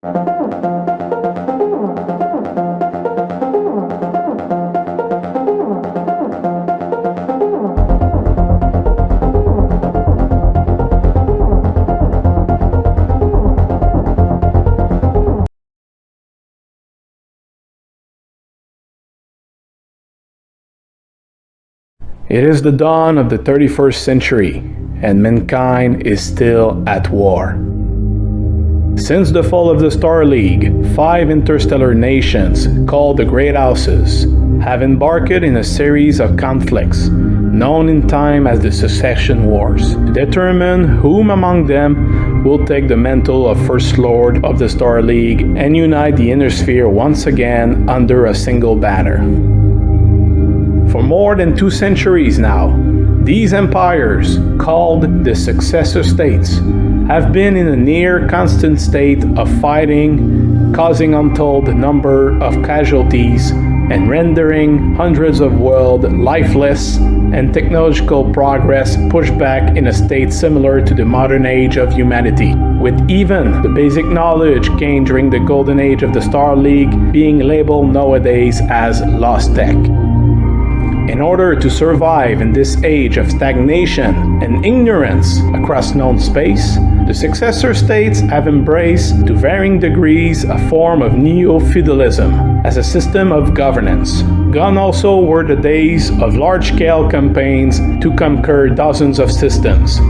It is the dawn of the 31st century, and mankind is still at war. Since the fall of the Star League, 5 interstellar nations, called the Great Houses, have embarked in a series of conflicts, known in time as the Succession Wars, to determine whom among them will take the mantle of First Lord of the Star League and unite the Inner Sphere once again under a single banner. For more than 2 centuries now, these empires, called the Successor States, have been in a near constant state of fighting, causing untold number of casualties, and rendering hundreds of worlds lifeless, and technological progress pushed back in a state similar to the modern age of humanity, with even the basic knowledge gained during the golden age of the Star League being labeled nowadays as lost tech. In order to survive in this age of stagnation and ignorance across known space, the successor states have embraced to varying degrees a form of neo-feudalism as a system of governance. Gone also were the days of large-scale campaigns to conquer dozens of systems.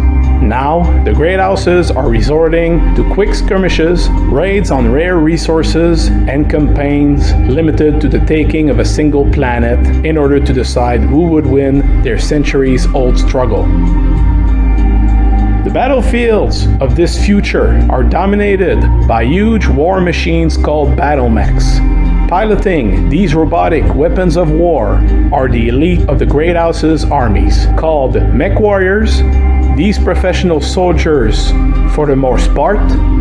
Now, the Great Houses are resorting to quick skirmishes, raids on rare resources, and campaigns limited to the taking of a single planet in order to decide who would win their centuries-old struggle. The battlefields of this future are dominated by huge war machines called battle mechs. Piloting these robotic weapons of war are the elite of the Great House's armies, called mech warriors. These professional soldiers, for the most part,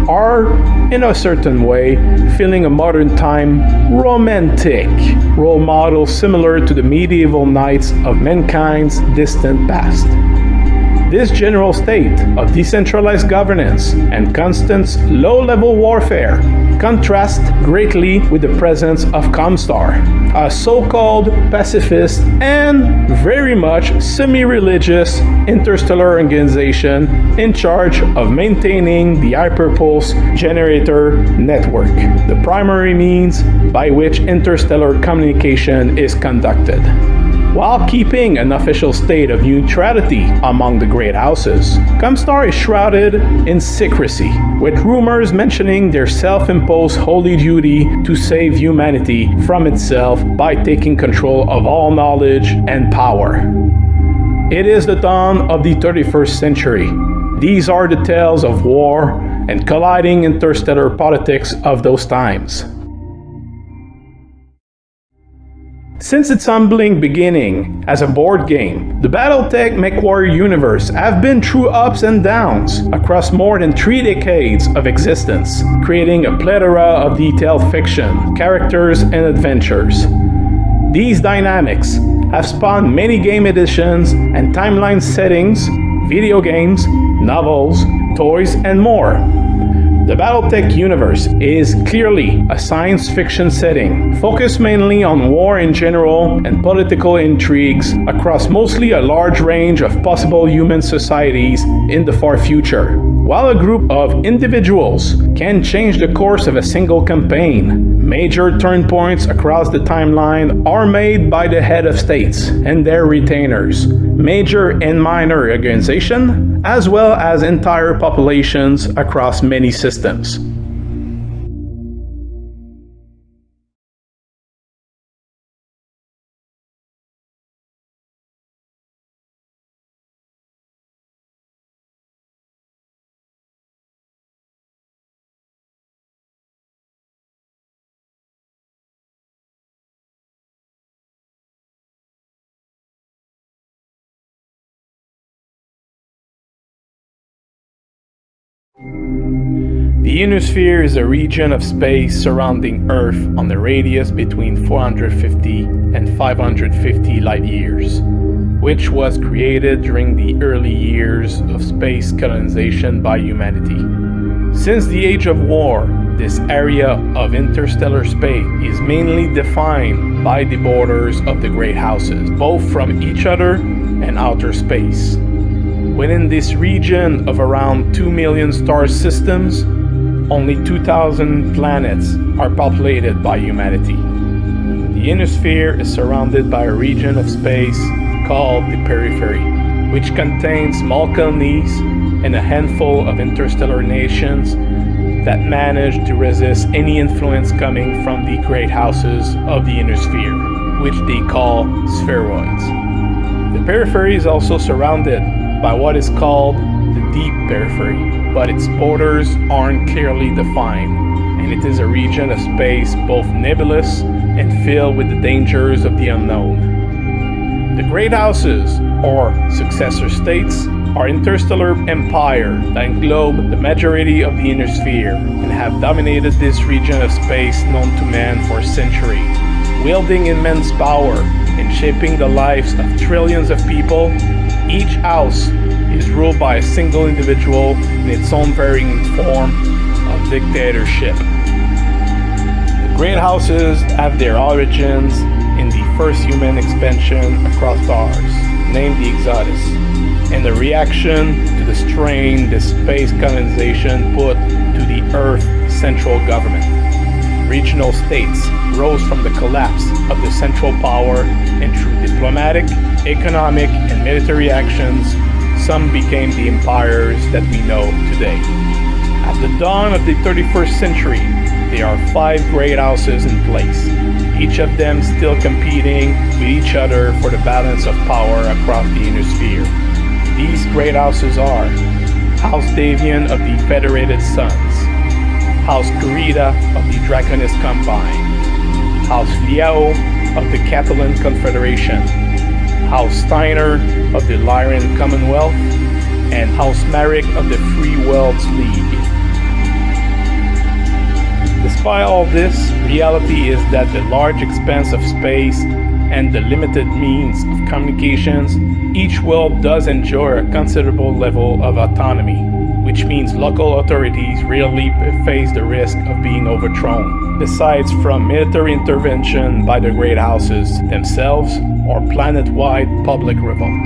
are, in a certain way, filling a modern time romantic role model similar to the medieval knights of mankind's distant past. This general state of decentralized governance and constant low-level warfare contrasts greatly with the presence of Comstar, a so-called pacifist and very much semi-religious interstellar organization in charge of maintaining the hyperpulse generator network, the primary means by which interstellar communication is conducted. While keeping an official state of neutrality among the Great Houses, Comstar is shrouded in secrecy, with rumors mentioning their self-imposed holy duty to save humanity from itself by taking control of all knowledge and power. It is the dawn of the 31st century. These are the tales of war and colliding interstellar politics of those times. Since its humbling beginning as a board game, the BattleTech MechWarrior universe have been through ups and downs across more than 3 decades of existence, creating a plethora of detailed fiction, characters, and adventures. These dynamics have spawned many game editions and timeline settings, video games, novels, toys, and more. The BattleTech universe is clearly a science fiction setting, focused mainly on war in general and political intrigues across mostly a large range of possible human societies in the far future. While a group of individuals can change the course of a single campaign, major turn points across the timeline are made by the head of states and their retainers, major and minor organizations, as well as entire populations across many systems. The Inner Sphere is a region of space surrounding Earth on a radius between 450 and 550 light years, which was created during the early years of space colonization by humanity. Since the Age of War, This area of interstellar space is mainly defined by the borders of the great houses, both from each other and outer space. Within this region of around 2 million star systems, only 2,000 planets are populated by humanity. The ionosphere is surrounded by a region of space called the periphery, which contains small colonies and a handful of interstellar nations that manage to resist any influence coming from the great houses of the ionosphere, which they call spheroids. The periphery is also surrounded by what is called the deep periphery, but its borders aren't clearly defined, and it is a region of space both nebulous and filled with the dangers of the unknown. The great houses, or successor states, are interstellar empires that englobe the majority of the ionosphere and have dominated this region of space known to man for centuries. Wielding immense power and shaping the lives of trillions of people, each house is ruled by a single individual in its own varying form of dictatorship. The great houses have their origins in the first human expansion across stars, named the Exodus, and the reaction to the strain this space colonization put to the Earth's central government. Regional states rose from the collapse of the central power, and through diplomatic, economic, and military actions, some became the empires that we know today. At the dawn of the 31st century, there are 5 great houses in place, each of them still competing with each other for the balance of power across the ionosphere. These great houses are House Davian of the Federated Suns, House Kurita of the Draconis Combine, House Liao of the Catalan Confederation, House Steiner of the Lyran Commonwealth, and House Marek of the Free Worlds League. Despite all this, reality is that the large expanse of space and the limited means of communications, each world does enjoy a considerable level of autonomy, which means local authorities rarely face the risk of being overthrown, aside from military intervention by the great houses themselves or planet-wide public revolt.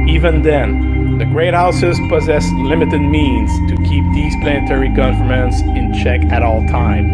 Even then, the great houses possess limited means to keep these planetary governments in check at all times,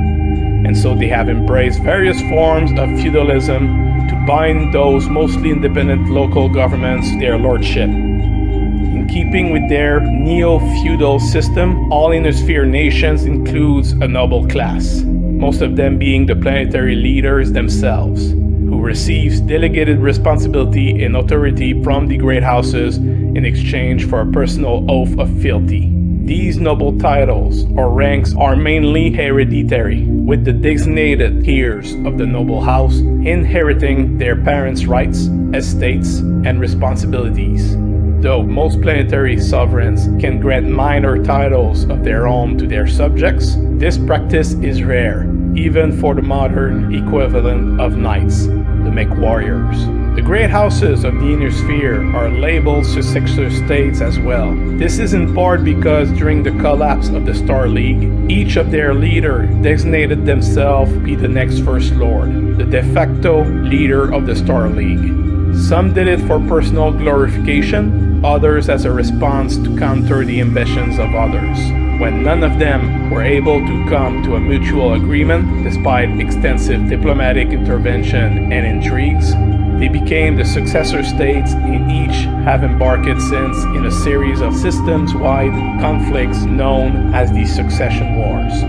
and so they have embraced various forms of feudalism to bind those mostly independent local governments to their lordship. In keeping with their neo-feudal system, all ionosphere nations includes a noble class, most of them being the planetary leaders themselves, who receives delegated responsibility and authority from the great houses in exchange for a personal oath of fealty. These noble titles or ranks are mainly hereditary, with the designated heirs of the noble house inheriting their parents' rights, estates, and responsibilities. Though most planetary sovereigns can grant minor titles of their own to their subjects, this practice is rare, even for the modern equivalent of knights, the mech warriors. The great houses of the ionosphere are labeled successor states as well. This is in part because during the collapse of the Star League, each of their leaders designated themselves be the next First Lord, the de facto leader of the Star League. Some did it for personal glorification, others as a response to counter the ambitions of others. When none of them were able to come to a mutual agreement, despite extensive diplomatic intervention and intrigues, they became the successor states, and each have embarked since in a series of systems-wide conflicts known as the Succession Wars.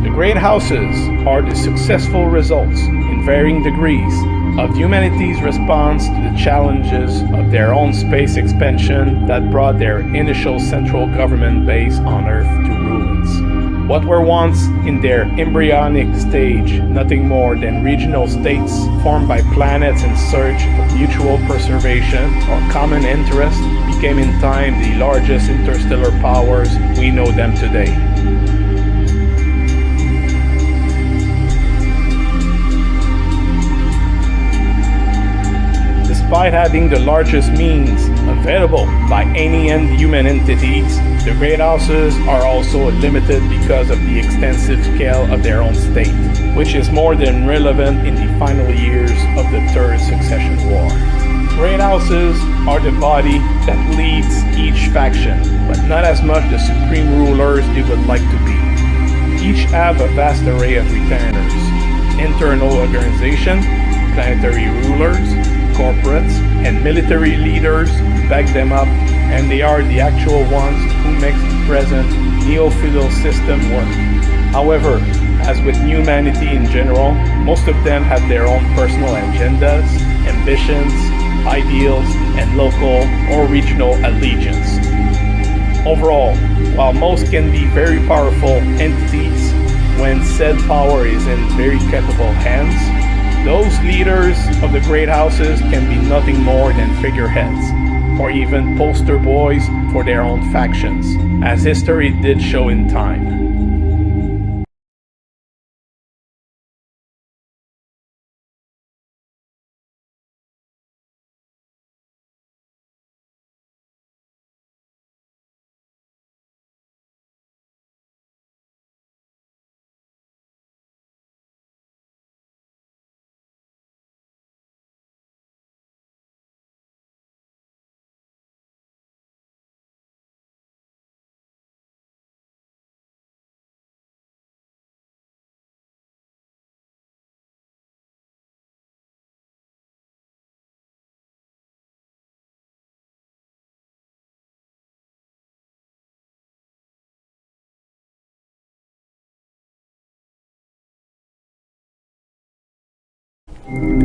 The great houses are the successful results, in varying degrees, of humanity's response to the challenges of their own space expansion that brought their initial central government base on Earth to ruins. What were once in their embryonic stage nothing more than regional states formed by planets in search of mutual preservation or common interest became in time the largest interstellar powers we know them today. Despite Despite having the largest means available by any human entities, the Great Houses are also limited because of the extensive scale of their own state, which is more than relevant in the final years of the Third Succession War. Great Houses are the body that leads each faction, but not as much the supreme rulers they would like to be. Each have a vast array of retainers, internal organization, planetary rulers, corporates, and military leaders back them up, and they are the actual ones who make the present neo-feudal system work. However, as with humanity in general, most of them have their own personal agendas, ambitions, ideals, and local or regional allegiance. Overall, while most can be very powerful entities, when said power is in very capable hands, those leaders of the Great Houses can be nothing more than figureheads, or even poster boys for their own factions, as history did show in time.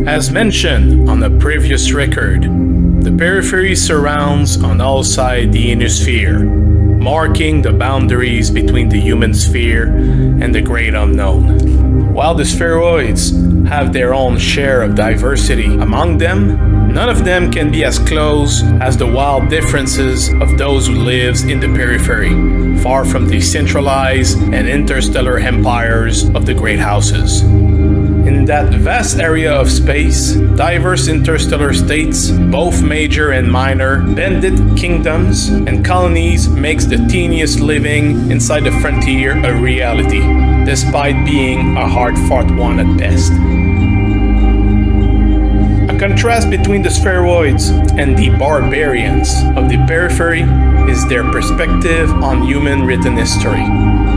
As mentioned on a previous record, the periphery surrounds on all sides the inner sphere, marking the boundaries between the human sphere and the great unknown. While the spheroids have their own share of diversity among them, none of them can be as close as the wild differences of those who live in the periphery, far from the centralized and interstellar empires of the Great Houses. In that vast area of space, diverse interstellar states, both major and minor, bandit kingdoms, and colonies makes the teeniest living inside the frontier a reality, despite being a hard-fought one at best. A contrast between the spheroids and the barbarians of the periphery is their perspective on human written history.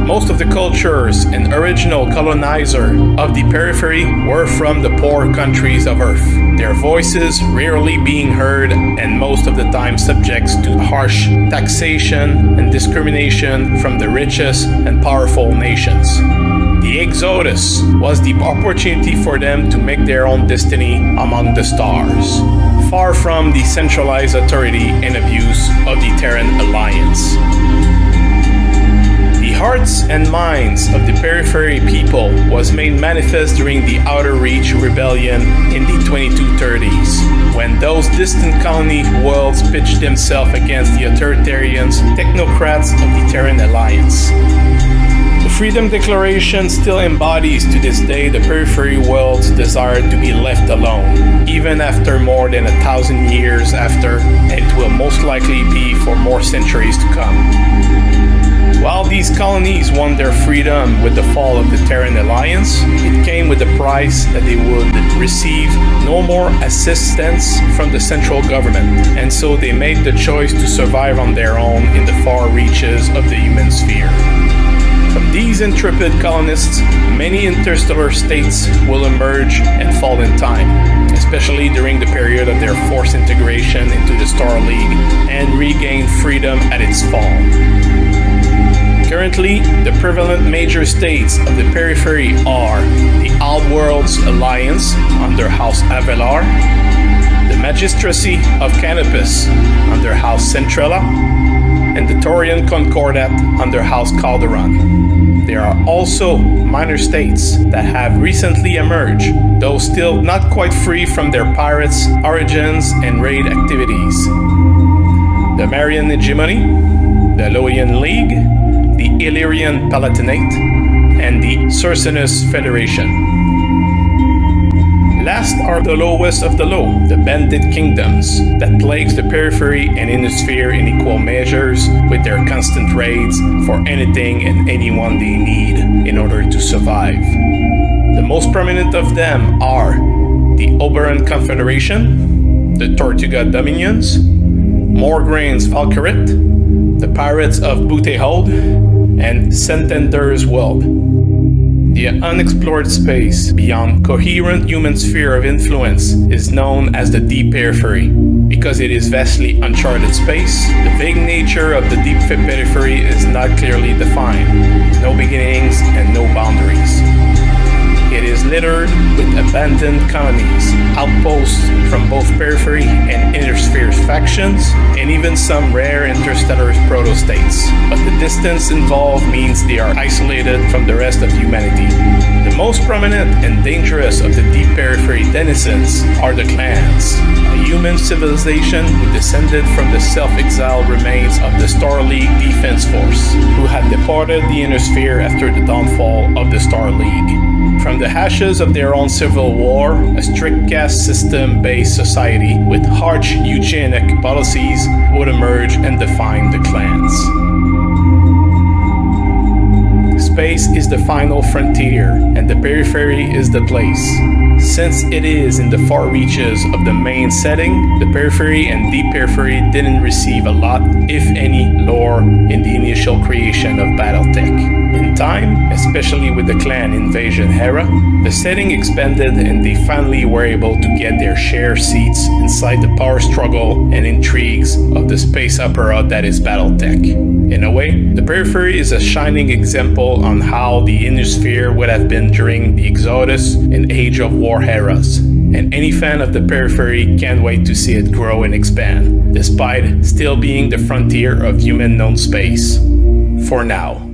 Most of the cultures and original colonizer of the periphery were from the poor countries of Earth, their voices rarely being heard and most of the time subject to harsh taxation and discrimination from the richest and powerful nations. The Exodus was the opportunity for them to make their own destiny among the stars, far from the centralized authority and abuse of the Terran Alliance. The hearts and minds of the periphery people was made manifest during the Outer Reach Rebellion in the 2230s, when those distant colony worlds pitched themselves against the authoritarians, technocrats of the Terran Alliance. The Freedom Declaration still embodies to this day the periphery world's desire to be left alone, even after more than 1,000 years after, and it will most likely be for more centuries to come. While these colonies won their freedom with the fall of the Terran Alliance, it came with the price that they would receive no more assistance from the central government, and so they made the choice to survive on their own in the far reaches of the human sphere. From these intrepid colonists, many interstellar states will emerge and fall in time, especially during the period of their forced integration into the Star League and regain freedom at its fall. Currently, the prevalent major states of the periphery are the Outworlds Alliance under House Avelar, the Magistracy of Canopus under House Centrella, and the Taurian Concordat under House Calderon. There are also minor states that have recently emerged, though still not quite free from their pirates' origins and raid activities. The Marian Hegemony, the Loian League, the Illyrian Palatinate, and the Cercinus Federation. Last are the lowest of the low, the bandit kingdoms, that plagues the periphery and inosphere in equal measures with their constant raids for anything and anyone they need in order to survive. The most prominent of them are the Oberon Confederation, the Tortuga Dominions, Morgraine's Valkyrit, the Pirates of Butehold, and Sentender's World. The unexplored space beyond coherent human sphere of influence is known as the Deep Periphery. Because it is vastly uncharted space, the vague nature of the deep periphery is not clearly defined, no beginnings and no boundaries. It is littered with abandoned colonies, outposts from both periphery and inner-sphere factions, and even some rare interstellar proto-states. But the distance involved means they are isolated from the rest of humanity. The most prominent and dangerous of the deep periphery denizens are the clans, a human civilization who descended from the self-exiled remains of the Star League Defense Force, who had departed the inner sphere after the downfall of the Star League. From the ashes of their own civil war, a strict caste system-based society with harsh eugenic policies would emerge and define the clans. Space is the final frontier, and the periphery is the place. Since it is in the far reaches of the main setting, the periphery and deep periphery didn't receive a lot, if any, lore in the initial creation of BattleTech. In time, especially with the clan invasion era, the setting expanded and they finally were able to get their share seats inside the power struggle and intrigues of the space opera that is BattleTech. In a way, the periphery is a shining example on how the inner would have been during the Exodus and Age of War eras. And any fan of the periphery can't wait to see it grow and expand, despite still being the frontier of human known space. For now.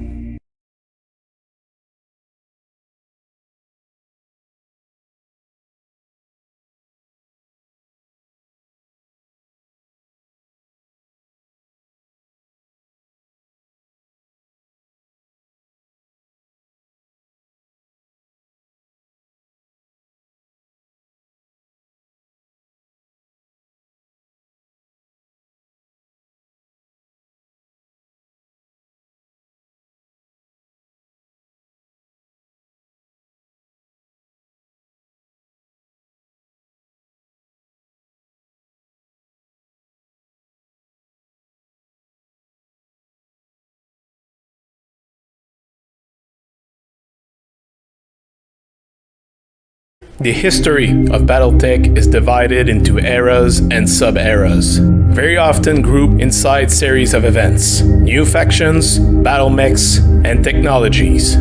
The history of BattleTech is divided into eras and sub-eras, very often grouped inside series of events, new factions, battle mechs, and technologies,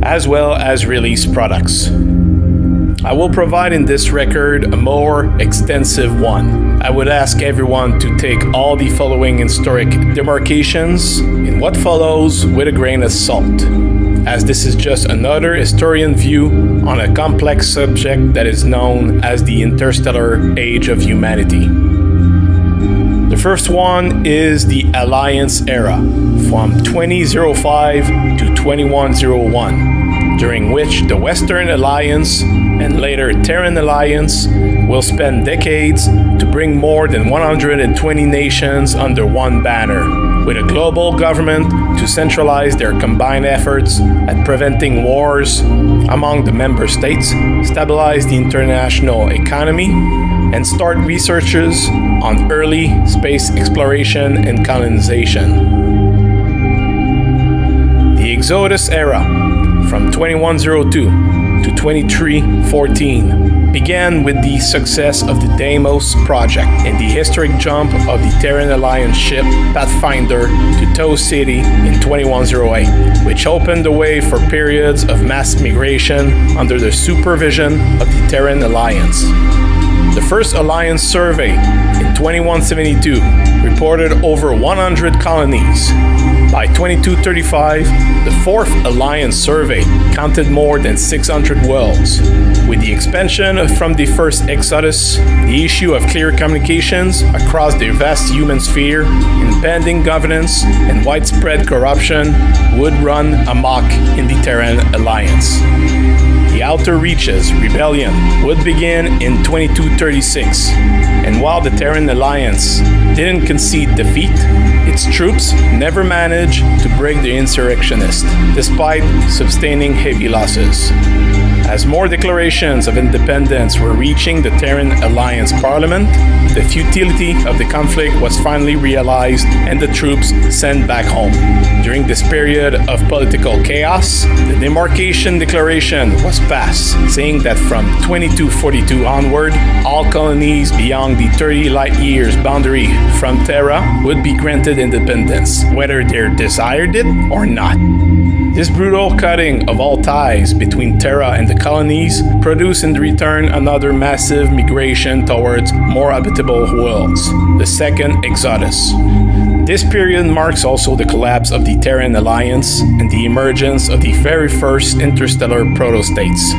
as well as release products. I will provide in this record a more extensive one. I would ask everyone to take all the following historic demarcations in what follows with a grain of salt, as this is just another historian view on a complex subject that is known as the interstellar age of humanity. The first one is the Alliance era, from 2005 to 2101, during which the Western Alliance and later Terran Alliance will spend decades to bring more than 120 nations under one banner, with a global government to centralize their combined efforts at preventing wars among the member states, stabilize the international economy, and start researches on early space exploration and colonization. The Exodus era, from 2102 to 2314, began with the success of the Deimos project and the historic jump of the Terran Alliance ship Pathfinder to Tau City in 2108, which opened the way for periods of mass migration under the supervision of the Terran Alliance. The first Alliance survey in 2172 reported over 100 colonies. By 2235, the fourth Alliance survey counted more than 600 worlds. With the expansion from the first Exodus, the issue of clear communications across the vast human sphere, impending governance, and widespread corruption would run amok in the Terran Alliance. The the Outer Reaches rebellion would begin in 2236, and while the Terran Alliance didn't concede defeat, its troops never managed to break the insurrectionists, despite sustaining heavy losses. As more declarations of independence were reaching the Terran Alliance Parliament, the futility of the conflict was finally realized and the troops sent back home. During this period of political chaos, the Demarcation Declaration was passed, saying that from 2242 onward, all colonies beyond the 30 light years boundary from Terra would be granted independence, whether they desired it or not. This brutal cutting of all ties between Terra and the colonies produced in return another massive migration towards more habitable worlds, the Second Exodus. This period marks also the collapse of the Terran Alliance and the emergence of the very first interstellar proto-states.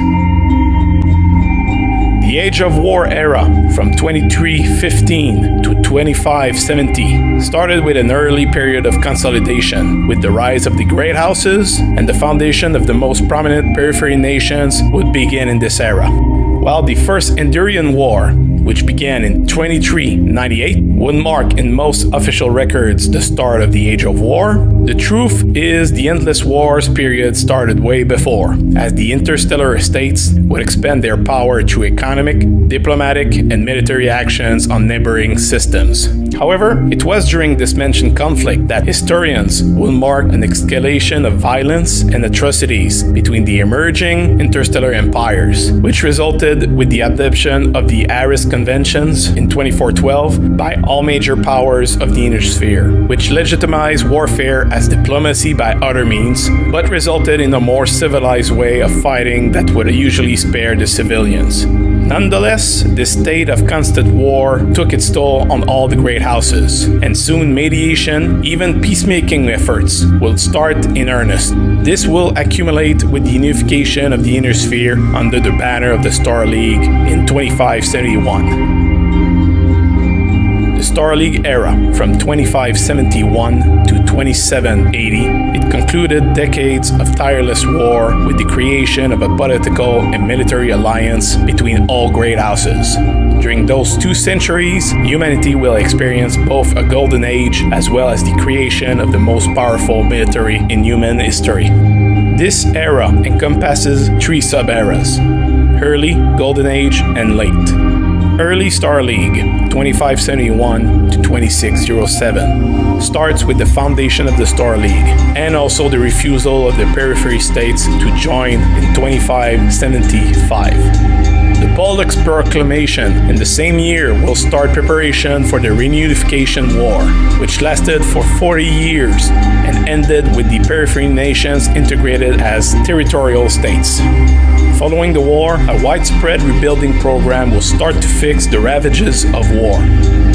The Age of War era, from 2315 to 2570, started with an early period of consolidation, with the rise of the great houses, and the foundation of the most prominent periphery nations would begin in this era. While the First Endurian War, which began in 2398, would mark in most official records the start of the Age of War, the truth is the Endless Wars period started way before, as the interstellar states would expand their power through economic, diplomatic, and military actions on neighboring systems. However, it was during this mentioned conflict that historians will mark an escalation of violence and atrocities between the emerging interstellar empires, which resulted with the adoption of the Aris Conventions in 2412 by all major powers of the Inner Sphere, which legitimized warfare as diplomacy by other means, but resulted in a more civilized way of fighting that would usually spare the civilians. Nonetheless, this state of constant war took its toll on all the great houses, and soon mediation, even peacemaking efforts, will start in earnest. This will accumulate with the unification of the Inner Sphere under the banner of the Star League in 2571. The Star League era, from 2571 to 2780, it concluded decades of tireless war with the creation of a political and military alliance between all great houses. During those 2 centuries, humanity will experience both a golden age as well as the creation of the most powerful military in human history. This era encompasses 3 sub-eras: Early, Golden Age, and Late. Early Star League, 2571 to 2607, starts with the foundation of the Star League, and also the refusal of the periphery states to join in 2575. The Pollux Proclamation in the same year will start preparation for the Reunification War, which lasted for 40 years and ended with the periphery nations integrated as territorial states. Following the war, a widespread rebuilding program will start to fix the ravages of war,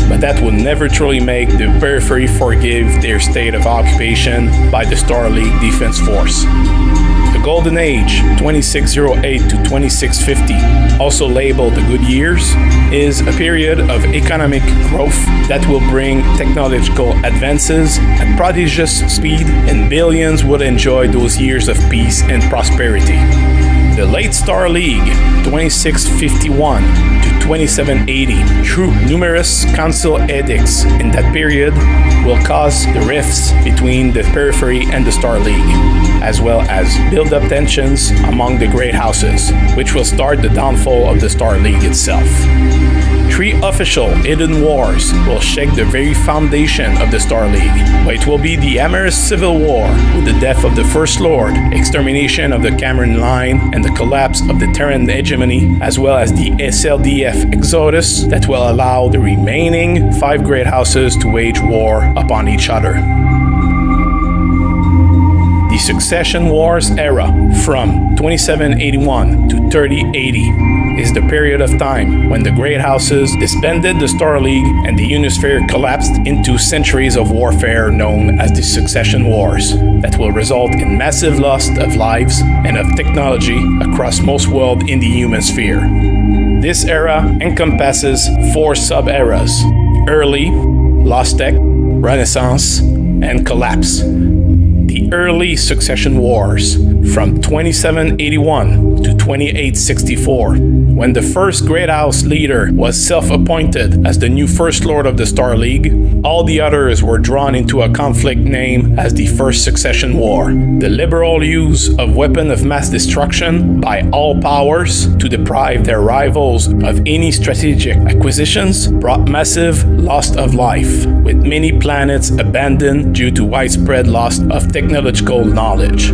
but that will never truly make the periphery forgive their state of occupation by the Star League Defense Force. The Golden Age, 2608 to 2650, also labeled the Good Years, is a period of economic growth that will bring technological advances at prodigious speed, and billions would enjoy those years of peace and prosperity. The Late Star League, 2651 to 2780, through numerous council edicts in that period, will cause the rifts between the periphery and the Star League, as well as build up tensions among the great houses, which will start the downfall of the Star League itself. 3 official hidden wars will shake the very foundation of the Star League, but it will be the Amherst Civil War, with the death of the First Lord, extermination of the Cameron Line, and the collapse of the Terran hegemony, as well as the SLDF Exodus, that will allow the remaining 5 great houses to wage war upon each other. The Succession Wars era, from 2781 to 3080, is the period of time when the great houses disbanded the Star League and the Unisphere collapsed into centuries of warfare known as the Succession Wars that will result in massive loss of lives and of technology across most worlds in the human sphere. This era encompasses 4 sub-eras: Early, Lost Tech, Renaissance, and Collapse. The Early Succession Wars, from 2781 to 2864, when the first Great House leader was self-appointed as the new First Lord of the Star League, all the others were drawn into a conflict named as the First Succession War. The liberal use of weapons of mass destruction by all powers to deprive their rivals of any strategic acquisitions brought massive loss of life, with many planets abandoned due to widespread loss of technological knowledge.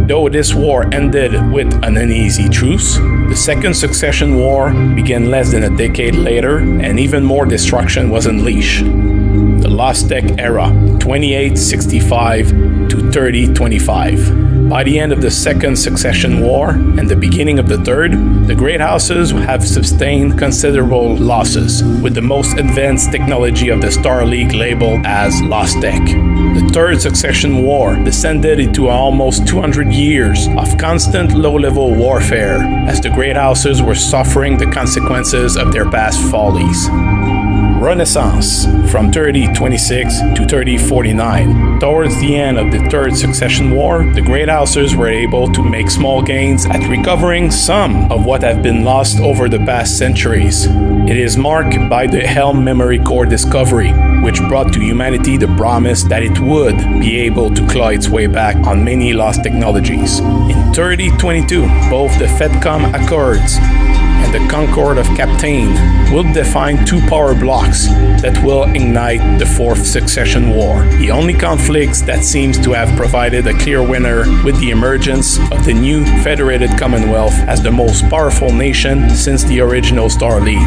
Though this war ended with an uneasy truce, the Second Succession War began less than a decade later, and even more destruction was unleashed. The Lost Tech Era, 2865 to 3025. By the end of the Second Succession War and the beginning of the Third, the Great Houses have sustained considerable losses, with the most advanced technology of the Star League labeled as Lost Tech. The Third Succession War descended into almost 200 years of constant low-level warfare, as the Great Houses were suffering the consequences of their past follies. Renaissance, from 3026 to 3049. Towards the end of the Third Succession War, the Great Houses were able to make small gains at recovering some of what have been lost over the past centuries. It is marked by the Helm Memory Core discovery, which brought to humanity the promise that it would be able to claw its way back on many lost technologies. In 3022, both the FedCom Accords and the Concord of Captain will define two power blocks that will ignite the Fourth Succession War. The only conflicts that seems to have provided a clear winner with the emergence of the new Federated Commonwealth as the most powerful nation since the original Star League.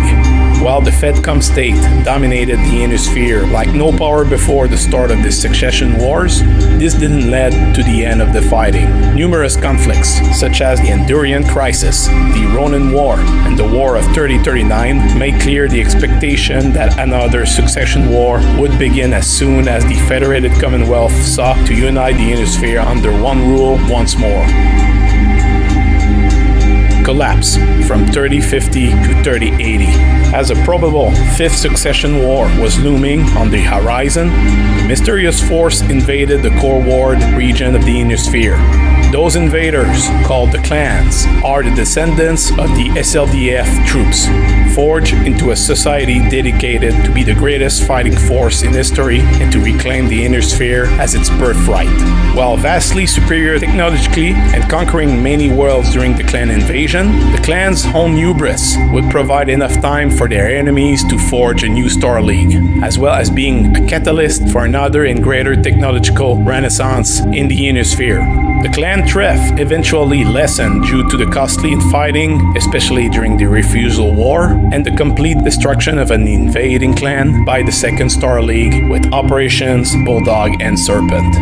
While the FedCom state dominated the Ionosphere like no power before the start of the Succession Wars, this didn't lead to the end of the fighting. Numerous conflicts, such as the Endurian Crisis, the Ronin War, and the War of 3039, made clear the expectation that another Succession War would begin as soon as the Federated Commonwealth sought to unite the Ionosphere under one rule once more. Collapse, from 3050 to 3080. As a probable Fifth Succession War was looming on the horizon, a mysterious force invaded the core ward region of the Ionosphere. Those invaders, called the clans, are the descendants of the SLDF troops, forged into a society dedicated to be the greatest fighting force in history and to reclaim the Ionosphere as its birthright. While vastly superior technologically and conquering many worlds during the clan invasion, the clan's own hubris would provide enough time for their enemies to forge a new Star League, as well as being a catalyst for another and greater technological renaissance in the Ionosphere. The clan threat eventually lessened due to the costly infighting, especially during the Refusal War, and the complete destruction of an invading clan by the Second Star League with Operations Bulldog and Serpent.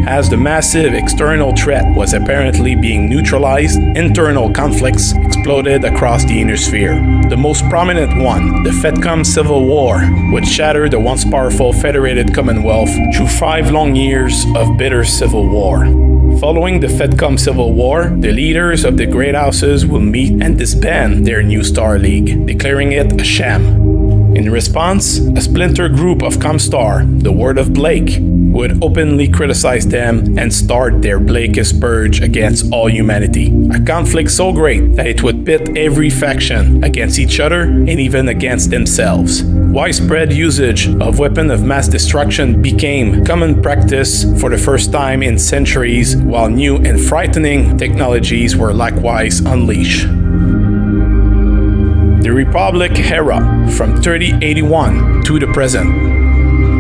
As the massive external threat was apparently being neutralized, internal conflicts exploded across the Ionosphere. The most prominent one, the FedCom Civil War, would shatter the once powerful Federated Commonwealth through 5 long years of bitter civil war. Following the FedCom Civil War, the leaders of the Great Houses will meet and disband their new Star League, declaring it a sham. In response, a splinter group of Comstar, the Word of Blake, would openly criticize them and start their Blakist purge against all humanity. A conflict so great that it would pit every faction against each other and even against themselves. Widespread usage of weapons of mass destruction became common practice for the first time in centuries, while new and frightening technologies were likewise unleashed. The Republic Era, from 3081 to the present.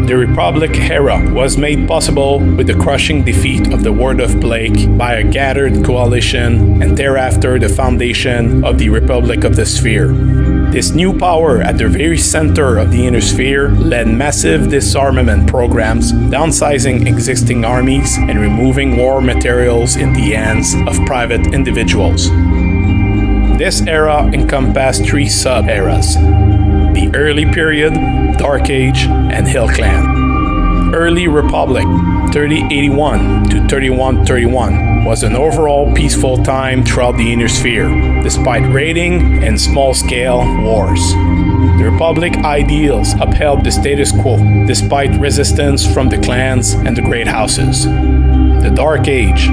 The Republic Era was made possible with the crushing defeat of the Word of Blake by a gathered coalition and thereafter the foundation of the Republic of the Sphere. This new power at the very center of the Ionosphere led massive disarmament programs, downsizing existing armies and removing war materials in the hands of private individuals. This era encompassed 3 sub-eras: the Early Period, Dark Age, and Hill Clan. Early Republic, 3081 to 3131, was an overall peaceful time throughout the Ionosphere, despite raiding and small-scale wars. The Republic ideals upheld the status quo, despite resistance from the clans and the Great Houses. The Dark Age.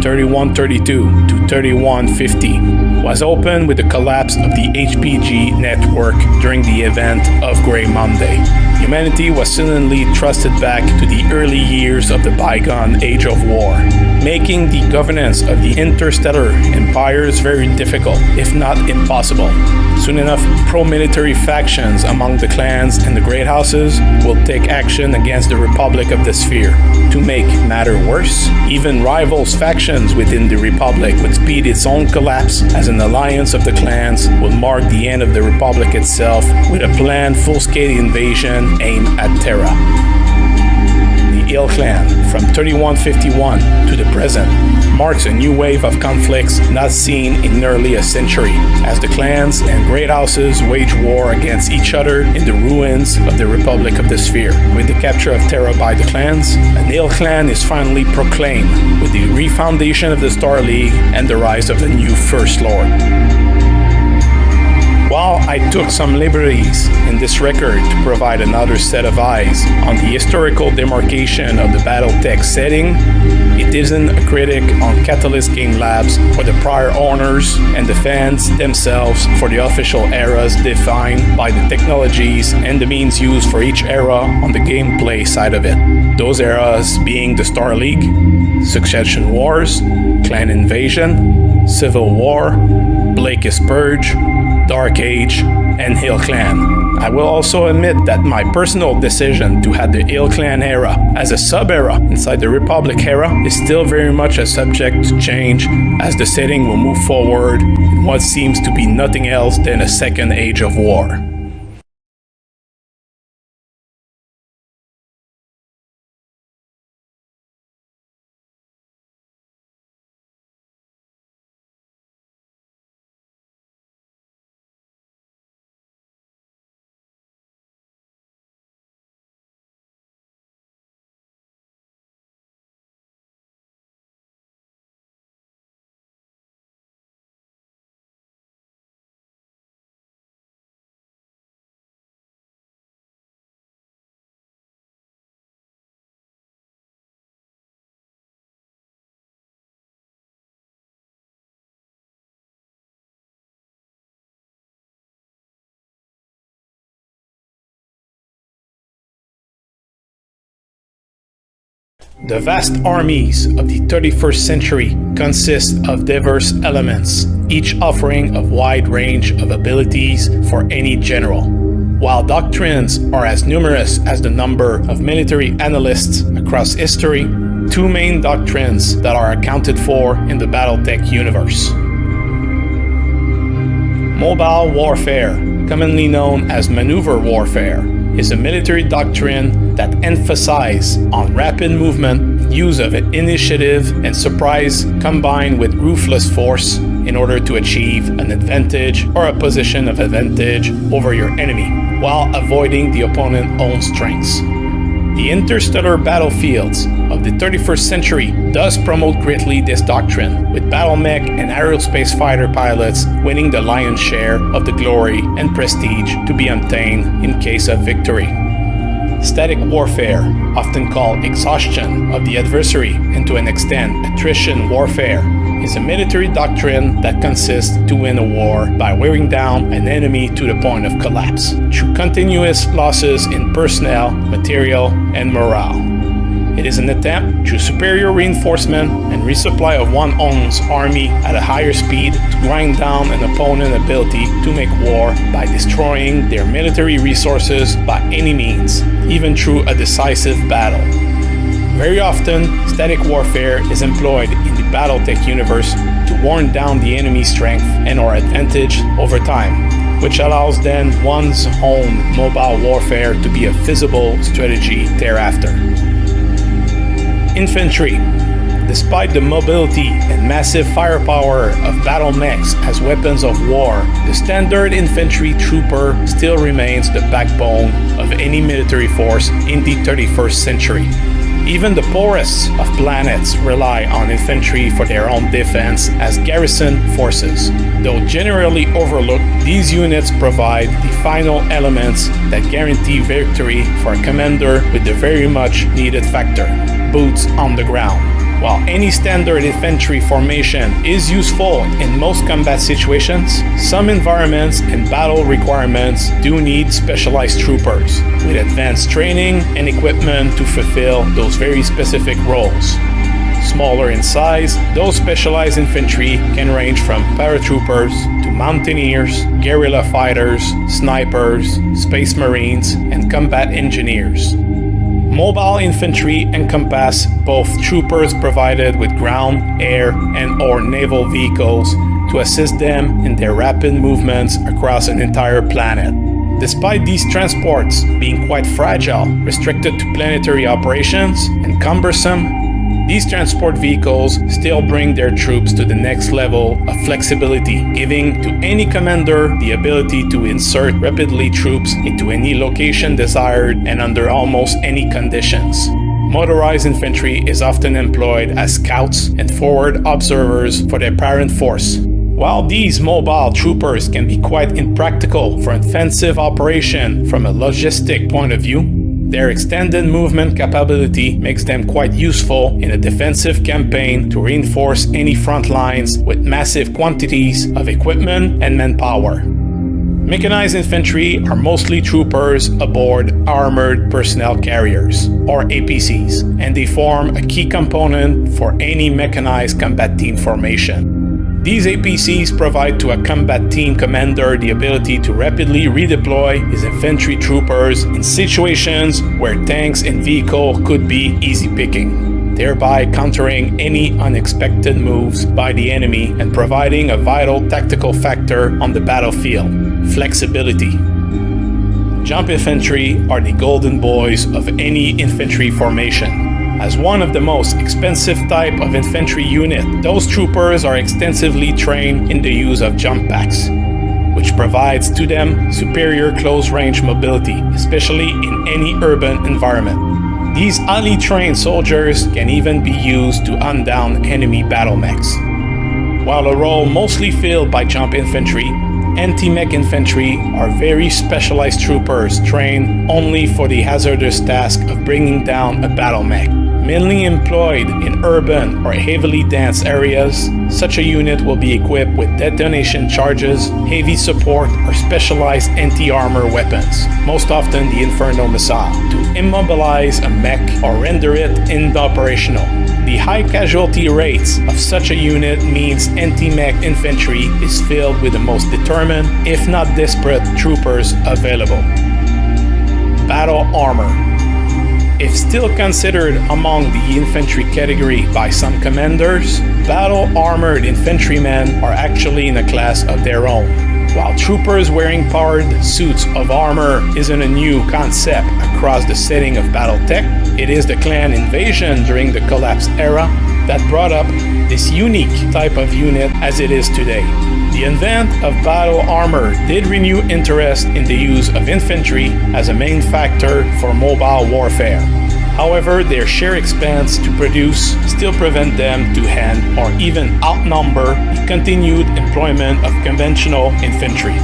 3132 to 3150, was opened with the collapse of the HPG network during the event of Grey Monday. Humanity was suddenly thrusted back to the early years of the bygone Age of War, making the governance of the interstellar empires very difficult, if not impossible. Soon enough, pro-military factions among the clans and the great houses will take action against the Republic of the Sphere. To make matter worse, even rivals factions within the Republic would speed its own collapse, as an alliance of the clans will mark the end of the Republic itself with a planned full-scale invasion aimed at Terra. The Hill Clan, from 3151 to the present, marks a new wave of conflicts not seen in nearly a century, as the clans and great houses wage war against each other in the ruins of the Republic of the Sphere. With the capture of Terra by the clans, an Hill Clan is finally proclaimed, with the refoundation of the Star League and the rise of the new First Lord. While I took some liberties in this record to provide another set of eyes on the historical demarcation of the BattleTech setting, it isn't a critic on Catalyst Game Labs or the prior owners and the fans themselves for the official eras defined by the technologies and the means used for each era on the gameplay side of it. Those eras being the Star League, Succession Wars, Clan Invasion, Civil War, Blake's Purge, Dark Age, and Hill Clan. I will also admit that my personal decision to have the Hill Clan era as a sub-era inside the Republic era is still very much a subject to change, as the setting will move forward in what seems to be nothing else than a second Age of War. The vast armies of the 31st century consist of diverse elements, each offering a wide range of abilities for any general. While doctrines are as numerous as the number of military analysts across history, two main doctrines that are accounted for in the BattleTech universe. Mobile warfare, commonly known as maneuver warfare, is a military doctrine that emphasizes on rapid movement, use of initiative and surprise combined with ruthless force in order to achieve an advantage or a position of advantage over your enemy, while avoiding the opponent's own strengths. The interstellar battlefields of the 31st century does promote greatly this doctrine, with battlemech and aerospace fighter pilots winning the lion's share of the glory and prestige to be obtained in case of victory. Static warfare, often called exhaustion of the adversary and to an extent attrition warfare, is a military doctrine that consists to win a war by wearing down an enemy to the point of collapse, through continuous losses in personnel, material, and morale. It is an attempt, through superior reinforcement and resupply of one's own army at a higher speed, to grind down an opponent's ability to make war by destroying their military resources by any means, even through a decisive battle. Very often, static warfare is employed in the BattleTech universe to worn down the enemy's strength and or advantage over time, which allows then one's own mobile warfare to be a feasible strategy thereafter. Infantry. Despite the mobility and massive firepower of battle mechs as weapons of war, the standard infantry trooper still remains the backbone of any military force in the 31st century. Even the poorest of planets rely on infantry for their own defense as garrison forces. Though generally overlooked, these units provide the final elements that guarantee victory for a commander with the very much needed factor: boots on the ground. While any standard infantry formation is useful in most combat situations, some environments and battle requirements do need specialized troopers with advanced training and equipment to fulfill those very specific roles. Smaller in size, those specialized infantry can range from paratroopers to mountaineers, guerrilla fighters, snipers, space marines, and combat engineers. Mobile infantry encompass both troopers provided with ground, air, and/or naval vehicles to assist them in their rapid movements across an entire planet. Despite these transports being quite fragile, restricted to planetary operations, and cumbersome, these transport vehicles still bring their troops to the next level of flexibility, giving to any commander the ability to insert rapidly troops into any location desired and under almost any conditions. Motorized infantry is often employed as scouts and forward observers for their parent force. While these mobile troopers can be quite impractical for offensive operation from a logistic point of view, their extended movement capability makes them quite useful in a defensive campaign to reinforce any front lines with massive quantities of equipment and manpower. Mechanized infantry are mostly troopers aboard armored personnel carriers, or APCs, and they form a key component for any mechanized combat team formation. These APCs provide to a combat team commander the ability to rapidly redeploy his infantry troopers in situations where tanks and vehicles could be easy picking, thereby countering any unexpected moves by the enemy and providing a vital tactical factor on the battlefield: flexibility. Jump infantry are the golden boys of any infantry formation. As one of the most expensive type of infantry unit, those troopers are extensively trained in the use of jump packs, which provides to them superior close-range mobility, especially in any urban environment. These highly trained soldiers can even be used to hunt down enemy battle mechs. While a role mostly filled by jump infantry, anti-mech infantry are very specialized troopers trained only for the hazardous task of bringing down a battle mech. Mainly employed in urban or heavily dense areas, such a unit will be equipped with detonation charges, heavy support, or specialized anti-armor weapons, most often the Inferno missile, to immobilize a mech or render it inoperational. The high casualty rates of such a unit means anti-mech infantry is filled with the most determined, if not desperate, troopers available. Battle armor. If still considered among the infantry category by some commanders, battle-armored infantrymen are actually in a class of their own. While troopers wearing powered suits of armor isn't a new concept across the setting of BattleTech, it is the clan invasion during the collapse era that brought up this unique type of unit as it is today. The advent of battle armor did renew interest in the use of infantry as a main factor for mobile warfare. However, their sheer expense to produce still prevent them to hand or even outnumber the continued employment of conventional infantry.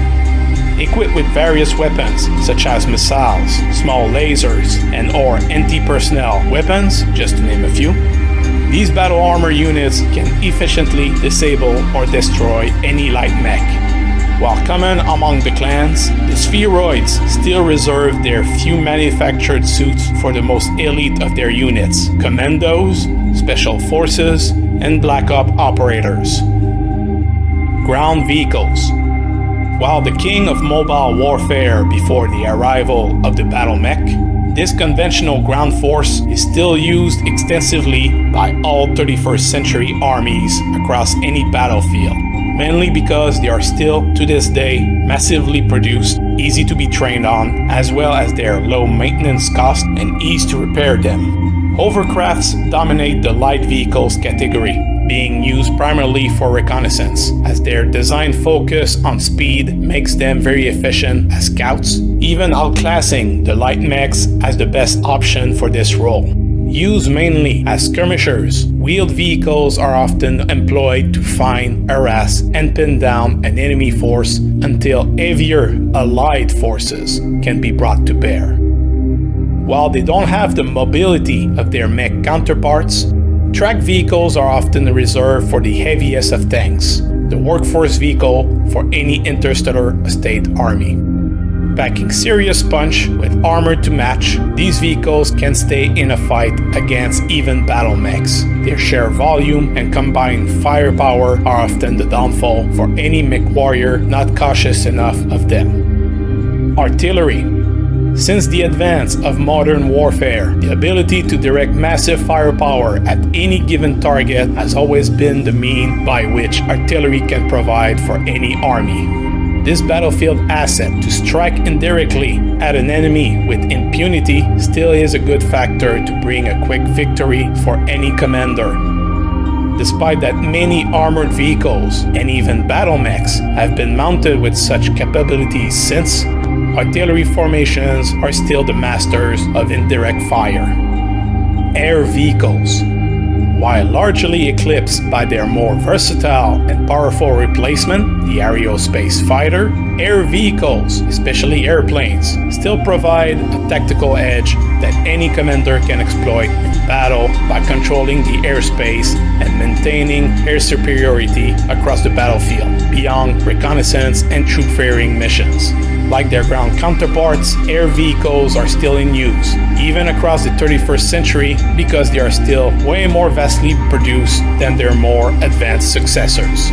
Equipped with various weapons such as missiles, small lasers, and/or anti-personnel weapons, just to name a few, these battle armor units can efficiently disable or destroy any light mech. While common among the clans, the spheroids still reserve their few manufactured suits for the most elite of their units: commandos, special forces, and black op operators. Ground vehicles. While the king of mobile warfare before the arrival of the battle mech, this conventional ground force is still used extensively by all 31st century armies across any battlefield, mainly because they are still, to this day, massively produced, easy to be trained on, as well as their low maintenance cost and ease to repair them. Hovercrafts dominate the light vehicles category, being used primarily for reconnaissance, as their design focus on speed makes them very efficient as scouts, even outclassing the light mechs as the best option for this role. Used mainly as skirmishers, wheeled vehicles are often employed to find, harass, and pin down an enemy force until heavier allied forces can be brought to bear. While they don't have the mobility of their mech counterparts, Tracked vehicles are often reserved for the heaviest of tanks, the workforce vehicle for any interstellar state army. Packing serious punch with armor to match, these vehicles can stay in a fight against even battle mechs. Their sheer volume and combined firepower are often the downfall for any mech warrior not cautious enough of them. Artillery. Since the advance of modern warfare, the ability to direct massive firepower at any given target has always been the means by which artillery can provide for any army. This battlefield asset to strike indirectly at an enemy with impunity still is a good factor to bring a quick victory for any commander. Despite that many armored vehicles and even battle mechs have been mounted with such capabilities since, artillery formations are still the masters of indirect fire. Air vehicles. While largely eclipsed by their more versatile and powerful replacement, the aerospace fighter, air vehicles, especially airplanes, still provide a tactical edge that any commander can exploit in battle by controlling the airspace and maintaining air superiority across the battlefield, beyond reconnaissance and troop-ferrying missions. Like their ground counterparts, air vehicles are still in use, even across the 31st century, because they are still way more vastly produced than their more advanced successors.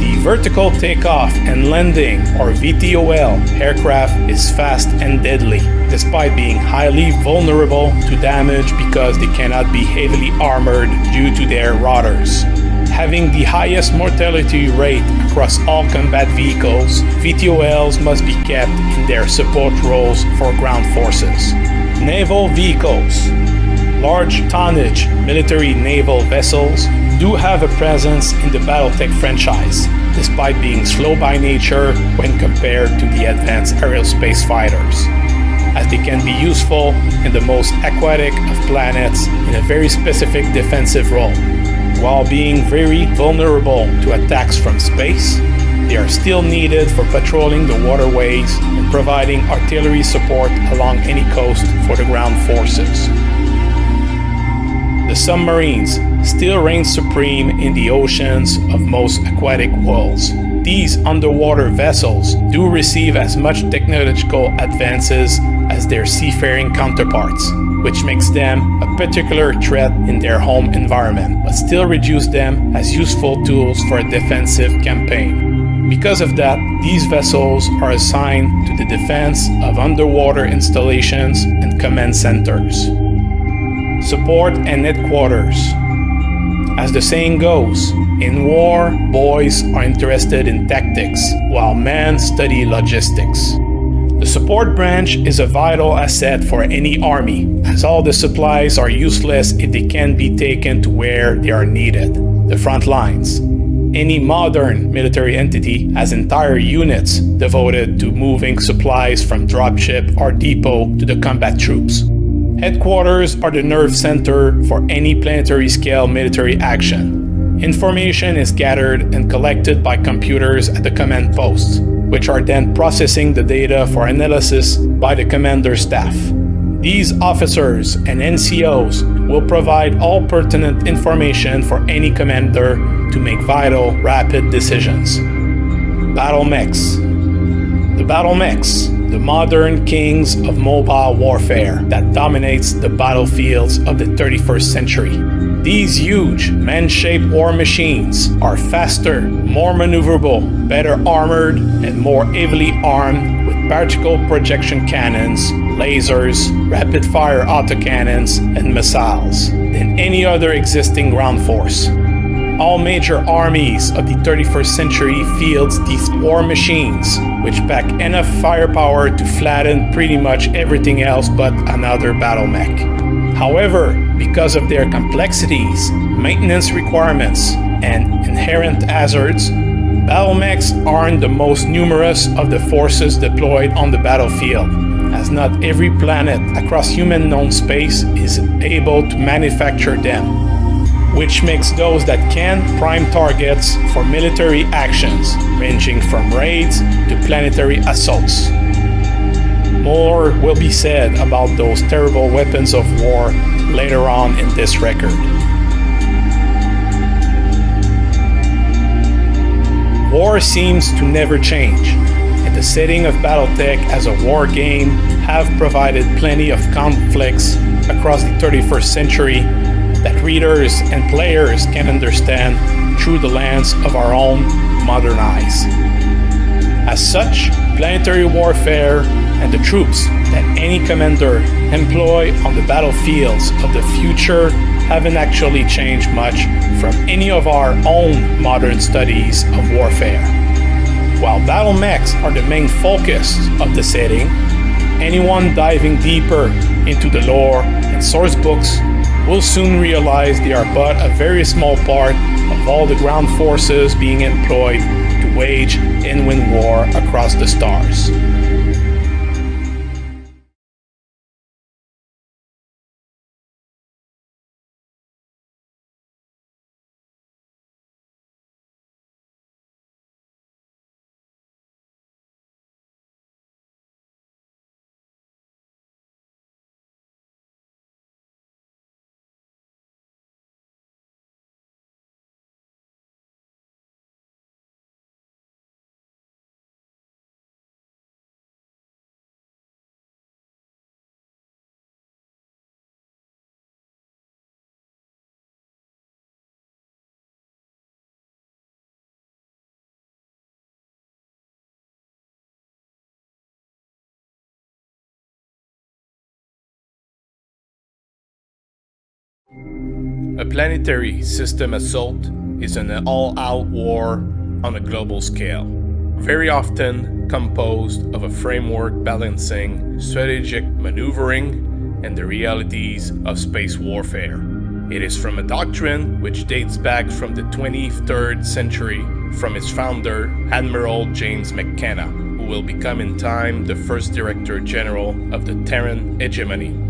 The vertical takeoff and landing, or VTOL, aircraft is fast and deadly, despite being highly vulnerable to damage because they cannot be heavily armored due to their rotors. Having the highest mortality rate across all combat vehicles, VTOLs must be kept in their support roles for ground forces. Naval vehicles. Large tonnage military naval vessels do have a presence in the BattleTech franchise, despite being slow by nature when compared to the advanced aerospace fighters, as they can be useful in the most aquatic of planets in a very specific defensive role. While being very vulnerable to attacks from space, they are still needed for patrolling the waterways and providing artillery support along any coast for the ground forces. The submarines still reign supreme in the oceans of most aquatic worlds. These underwater vessels do receive as much technological advances as their seafaring counterparts, which makes them a particular threat in their home environment, but still reduce them as useful tools for a defensive campaign. Because of that, these vessels are assigned to the defense of underwater installations and command centers. Support and headquarters. As the saying goes, in war, boys are interested in tactics, while men study logistics. The support branch is a vital asset for any army, as all the supplies are useless if they can't be taken to where they are needed, the front lines. Any modern military entity has entire units devoted to moving supplies from dropship or depot to the combat troops. Headquarters are the nerve center for any planetary-scale military action. Information is gathered and collected by computers at the command posts, which are then processing the data for analysis by the commander staff. These officers and NCOs will provide all pertinent information for any commander to make vital, rapid decisions. Battle mechs. The battle mechs, the modern kings of mobile warfare that dominates the battlefields of the 31st century. These huge, man-shaped war machines are faster, more maneuverable, better armored, and more heavily armed with particle projection cannons, lasers, rapid-fire autocannons, and missiles than any other existing ground force. All major armies of the 31st century fields these war machines, which pack enough firepower to flatten pretty much everything else but another battle mech. However, because of their complexities, maintenance requirements, and inherent hazards, battle mechs aren't the most numerous of the forces deployed on the battlefield, as not every planet across human-known space is able to manufacture them, which makes those that can prime targets for military actions, ranging from raids to planetary assaults. More will be said about those terrible weapons of war later on in this record. war seems to never change, and the setting of BattleTech as a war game have provided plenty of conflicts across the 31st century that readers and players can understand through the lens of our own modern eyes. As such, planetary warfare and the troops that any commander employ on the battlefields of the future haven't actually changed much from any of our own modern studies of warfare. While battle mechs are the main focus of the setting, anyone diving deeper into the lore and source books will soon realize they are but a very small part of all the ground forces being employed to wage and win war across the stars. A planetary system assault is an all-out war on a global scale, very often composed of a framework balancing strategic maneuvering and the realities of space warfare. It is from a doctrine which dates back from the 23rd century from its founder, Admiral James McKenna, who will become in time the first Director General of the Terran hegemony.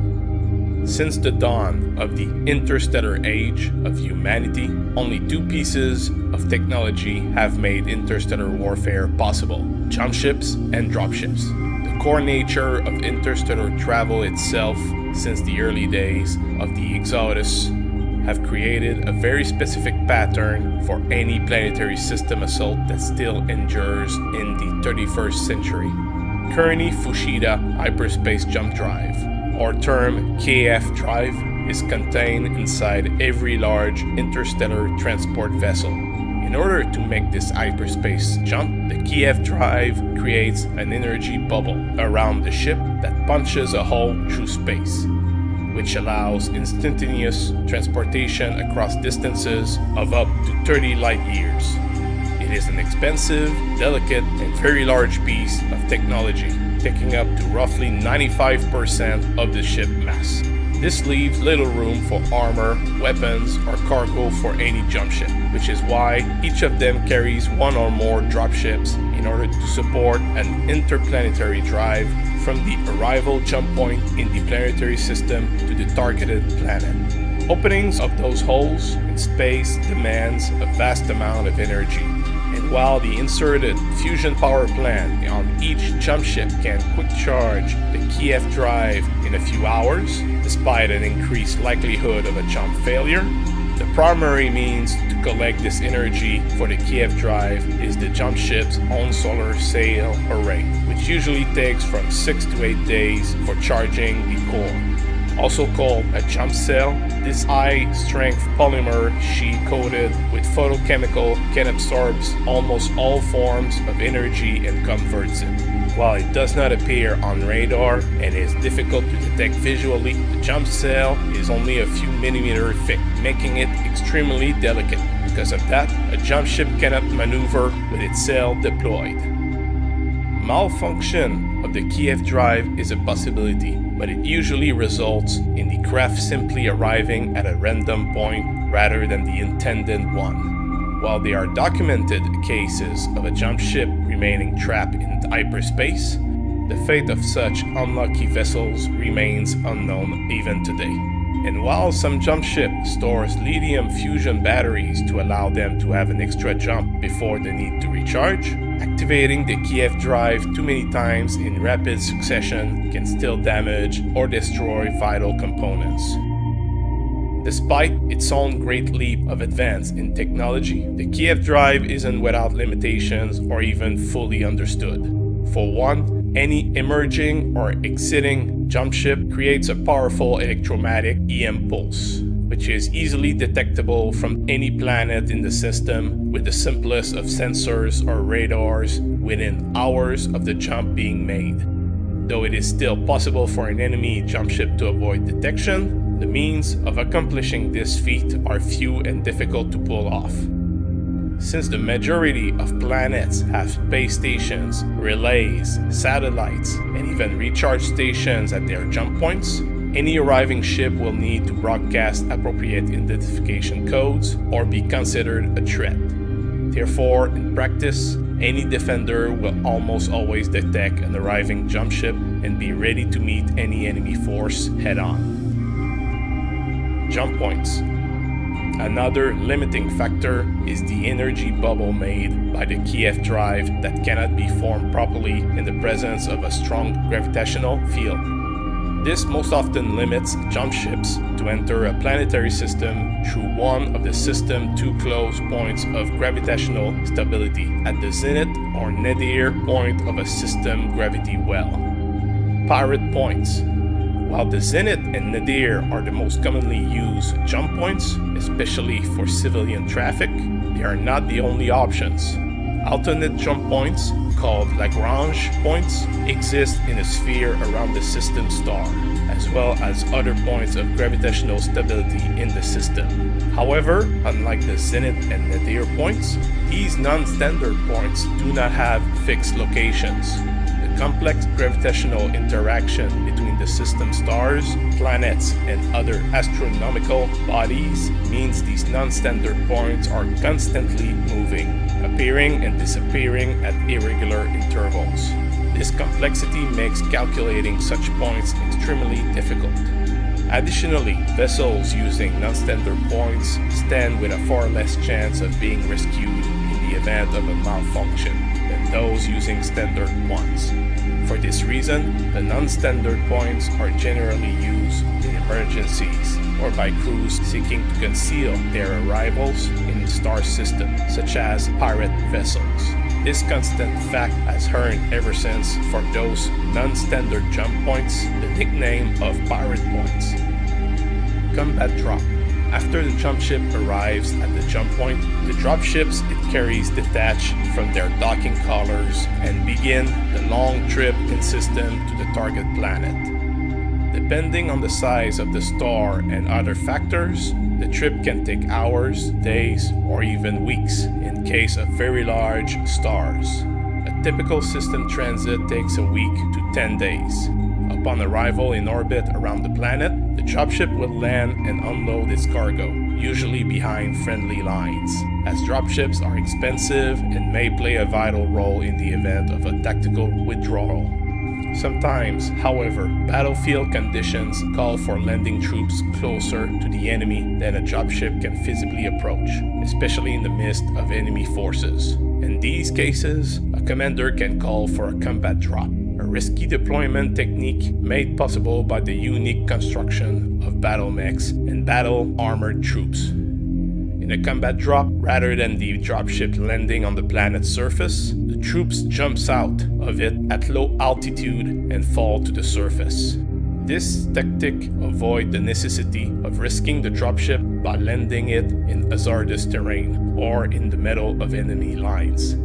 Since the dawn of the interstellar age of humanity, only two pieces of technology have made interstellar warfare possible: jump ships and drop ships. The core nature of interstellar travel itself, since the early days of the Exodus, have created a very specific pattern for any planetary system assault that still endures in the 31st century. Kearney Fushida Hyperspace Jump Drive, or term KF drive, is contained inside every large interstellar transport vessel. In order to make this hyperspace jump, the KF drive creates an energy bubble around the ship that punches a hole through space, which allows instantaneous transportation across distances of up to 30 light years. It is an expensive, delicate, and very large piece of technology, taking up to roughly 95% of the ship mass. This leaves little room for armor, weapons, or cargo for any jump ship, which is why each of them carries one or more drop ships in order to support an interplanetary drive from the arrival jump point in the planetary system to the targeted planet. Openings of those holes in space demands a vast amount of energy, and while the inserted fusion power plant on each jump ship can quick charge the KF drive in a few hours, despite an increased likelihood of a jump failure, the primary means to collect this energy for the KF drive is the jump ship's own solar sail array, which usually takes from 6 to 8 days for charging the core. Also called a jump cell, this high-strength polymer sheet coated with photochemical can absorb almost all forms of energy and converts it. While it does not appear on radar and is difficult to detect visually, the jump cell is only a few millimeters thick, making it extremely delicate. Because of that, a jump ship cannot maneuver with its cell deployed. Malfunction of the KF drive is a possibility, but it usually results in the craft simply arriving at a random point rather than the intended one. While there are documented cases of a jump ship remaining trapped in hyperspace, the fate of such unlucky vessels remains unknown even today. And while some jump ship stores lithium fusion batteries to allow them to have an extra jump before the need to recharge, activating the KF drive too many times in rapid succession can still damage or destroy vital components. Despite its own great leap of advance in technology, the Kiev drive isn't without limitations or even fully understood. For one, any emerging or exiting jump ship creates a powerful electromagnetic EM pulse, which is easily detectable from any planet in the system with the simplest of sensors or radars within hours of the jump being made. Though it is still possible for an enemy jump ship to avoid detection, the means of accomplishing this feat are few and difficult to pull off. Since the majority of planets have space stations, relays, satellites, and even recharge stations at their jump points, any arriving ship will need to broadcast appropriate identification codes or be considered a threat. Therefore, in practice, any defender will almost always detect an arriving jump ship and be ready to meet any enemy force head-on. Jump points. Another limiting factor is the energy bubble made by the Kiev drive that cannot be formed properly in the presence of a strong gravitational field. This most often limits jump ships to enter a planetary system through one of the system's two close points of gravitational stability at the zenith or nadir point of a system gravity well. Pirate points. While the zenith and nadir are the most commonly used jump points, especially for civilian traffic, they are not the only options. Alternate jump points, called Lagrange points, exist in a sphere around the system star, as well as other points of gravitational stability in the system. However, unlike the zenith and nadir points, these non-standard points do not have fixed locations. The complex gravitational interaction between the system stars, planets, and other astronomical bodies means these non-standard points are constantly moving, appearing and disappearing at irregular intervals. This complexity makes calculating such points extremely difficult. Additionally, vessels using non-standard points stand with a far less chance of being rescued in the event of a malfunction than those using standard ones. For this reason, the non-standard points are generally used in emergencies or by crews seeking to conceal their arrivals in the star system, such as pirate vessels. This constant fact has earned ever since for those non-standard jump points the nickname of pirate points. Combat drop. After the jump ship arrives at the jump point, the drop ships it carries detach from their docking collars and begin the long trip in system to the target planet. Depending on the size of the star and other factors, the trip can take hours, days, or even weeks in case of very large stars. A typical system transit takes a week to 10 days. Upon arrival in orbit around the planet, the dropship will land and unload its cargo, usually behind friendly lines, as dropships are expensive and may play a vital role in the event of a tactical withdrawal. Sometimes, however, battlefield conditions call for landing troops closer to the enemy than a dropship can feasibly approach, especially in the midst of enemy forces. In these cases, a commander can call for a combat drop, a risky deployment technique made possible by the unique construction of battle mechs and battle-armored troops. In a combat drop, rather than the dropship landing on the planet's surface, the troops jumps out of it at low altitude and fall to the surface. This tactic avoids the necessity of risking the dropship by landing it in hazardous terrain or in the middle of enemy lines,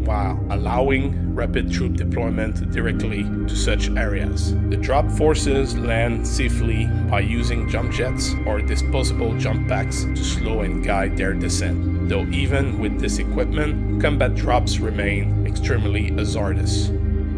while allowing rapid troop deployment directly to such areas. The drop forces land safely by using jump jets or disposable jump packs to slow and guide their descent, though even with this equipment, combat drops remain extremely hazardous.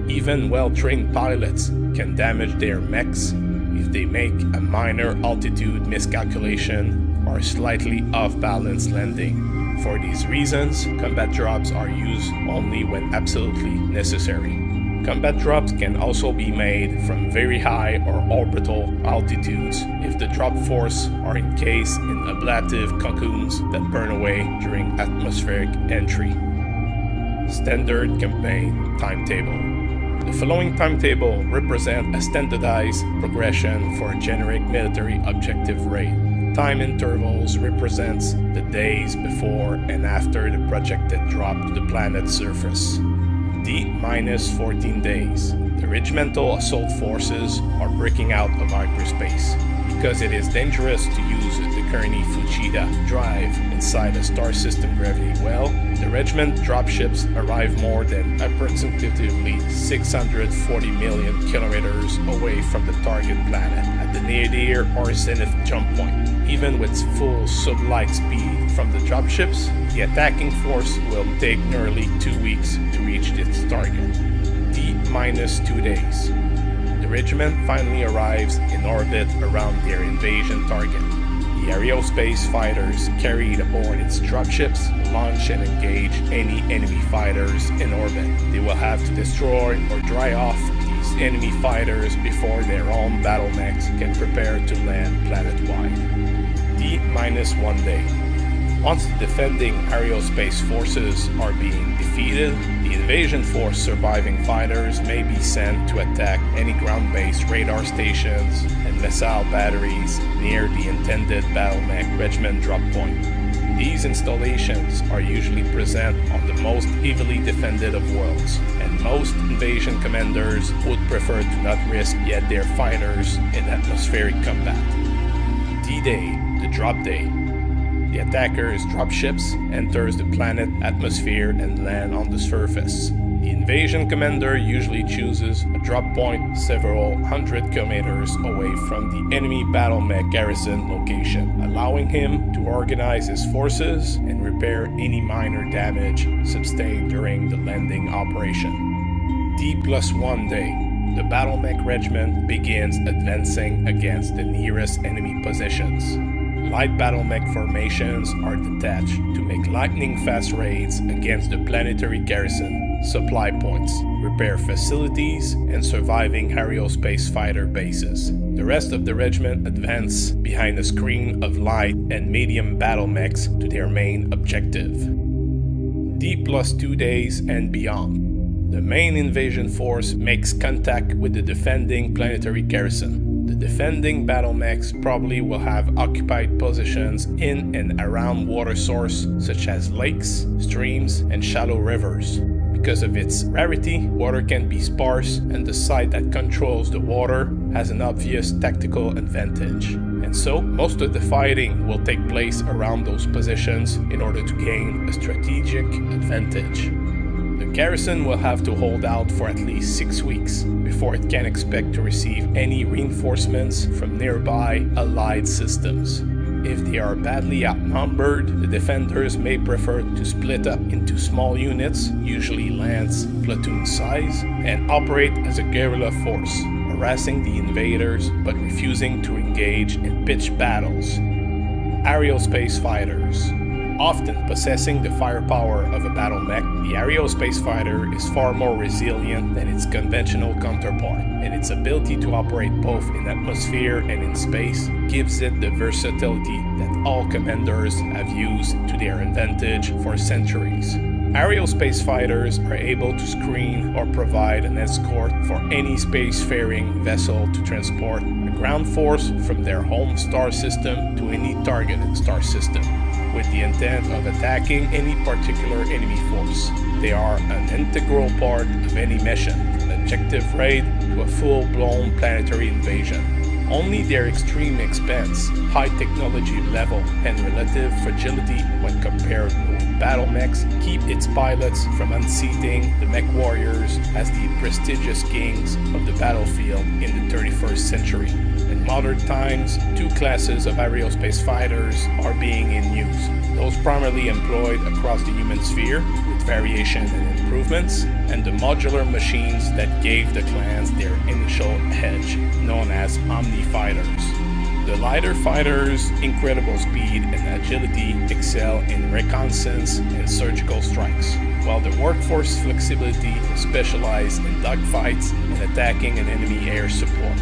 Even well-trained pilots can damage their mechs if they make a minor altitude miscalculation or slightly off-balance landing. For these reasons, combat drops are used only when absolutely necessary. Combat drops can also be made from very high or orbital altitudes if the drop force are encased in ablative cocoons that burn away during atmospheric entry. Standard campaign timetable. The following timetable represents a standardized progression for a generic military objective raid. time intervals represents the days before and after the projected drop to the planet's surface. D-14 days. The regimental assault forces are breaking out of hyperspace. Because it is dangerous to use the Kearney-Fuchida drive inside a star system gravity well, the regiment dropships arrive more than approximately 640 million kilometers away from the target planet at the nadir or zenith jump point. Even with full sublight speed from the dropships, the attacking force will take nearly 2 weeks to reach its target. D-2 days. The regiment finally arrives in orbit around their invasion target. The aerospace fighters carried aboard its dropships launch and engage any enemy fighters in orbit. They will have to destroy or dry off these enemy fighters before their own battle mechs can prepare to land planet-wide. D-1 day. Once the defending aerospace forces are being defeated, the invasion force surviving fighters may be sent to attack any ground-based radar stations and missile batteries near the intended battle mech regiment drop point. These installations are usually present on the most heavily defended of worlds, and most invasion commanders would prefer to not risk yet their fighters in atmospheric combat. D-Day, the drop day. The attacker's dropships enters the planet atmosphere and land on the surface. The invasion commander usually chooses a drop point several hundred kilometers away from the enemy battle mech garrison location, allowing him to organize his forces and repair any minor damage sustained during the landing operation. D+1 day. The battle mech regiment begins advancing against the nearest enemy positions. Light battle mech formations are detached to make lightning-fast raids against the planetary garrison, supply points, repair facilities, and surviving aerospace fighter bases. The rest of the regiment advance behind a screen of light and medium battle mechs to their main objective. D+2 days and beyond. The main invasion force makes contact with the defending planetary garrison. The defending battle mechs probably will have occupied positions in and around water sources such as lakes, streams, and shallow rivers. Because of its rarity, water can be sparse, and the side that controls the water has an obvious tactical advantage. And so, most of the fighting will take place around those positions in order to gain a strategic advantage. The garrison will have to hold out for at least 6 weeks before it can expect to receive any reinforcements from nearby allied systems. If they are badly outnumbered, the defenders may prefer to split up into small units, usually lance platoon size, and operate as a guerrilla force, harassing the invaders but refusing to engage in pitched battles. Aerospace fighters. Often possessing the firepower of a battle mech, the aerospace fighter is far more resilient than its conventional counterpart, and its ability to operate both in atmosphere and in space gives it the versatility that all commanders have used to their advantage for centuries. Aerospace fighters are able to screen or provide an escort for any spacefaring vessel to transport a ground force from their home star system to any targeted star system, with the intent of attacking any particular enemy force. They are an integral part of any mission, from an objective raid to a full-blown planetary invasion. Only their extreme expense, high technology level, and relative fragility when compared with battle mechs keep its pilots from unseating the mech warriors as the prestigious kings of the battlefield in the 31st century. In modern times, 2 classes of aerospace fighters are being in use. Those primarily employed across the human sphere, with variation and improvements, and the modular machines that gave the clans their initial edge, known as Omni-Fighters. The lighter fighters' incredible speed and agility excel in reconnaissance and surgical strikes, while the workforce flexibility specializes in dogfights and attacking an enemy air support.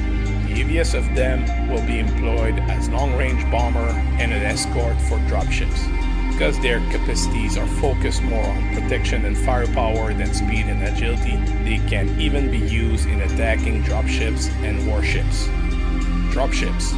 The heaviest of them will be employed as long-range bomber and an escort for dropships. Because their capacities are focused more on protection and firepower than speed and agility, they can even be used in attacking dropships and warships. Dropships.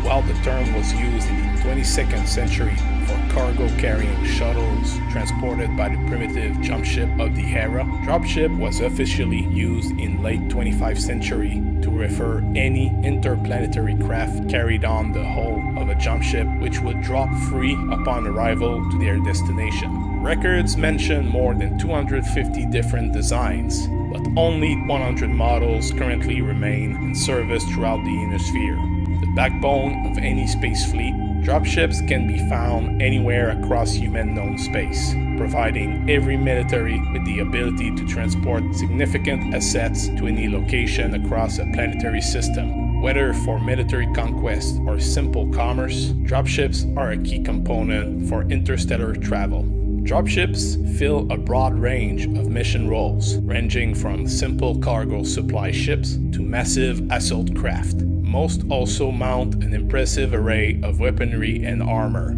While the term was used in the 22nd century for cargo-carrying shuttles transported by the primitive jump ship of the era, dropship was officially used in late 25th century to refer any interplanetary craft carried on the hull of a jump ship which would drop free upon arrival to their destination. Records mention more than 250 different designs, but only 100 models currently remain in service throughout the Ionosphere. The backbone of any space fleet, dropships can be found anywhere across human-known space, providing every military with the ability to transport significant assets to any location across a planetary system. Whether for military conquest or simple commerce, dropships are a key component for interstellar travel. Dropships fill a broad range of mission roles, ranging from simple cargo supply ships to massive assault craft. Most also mount an impressive array of weaponry and armor.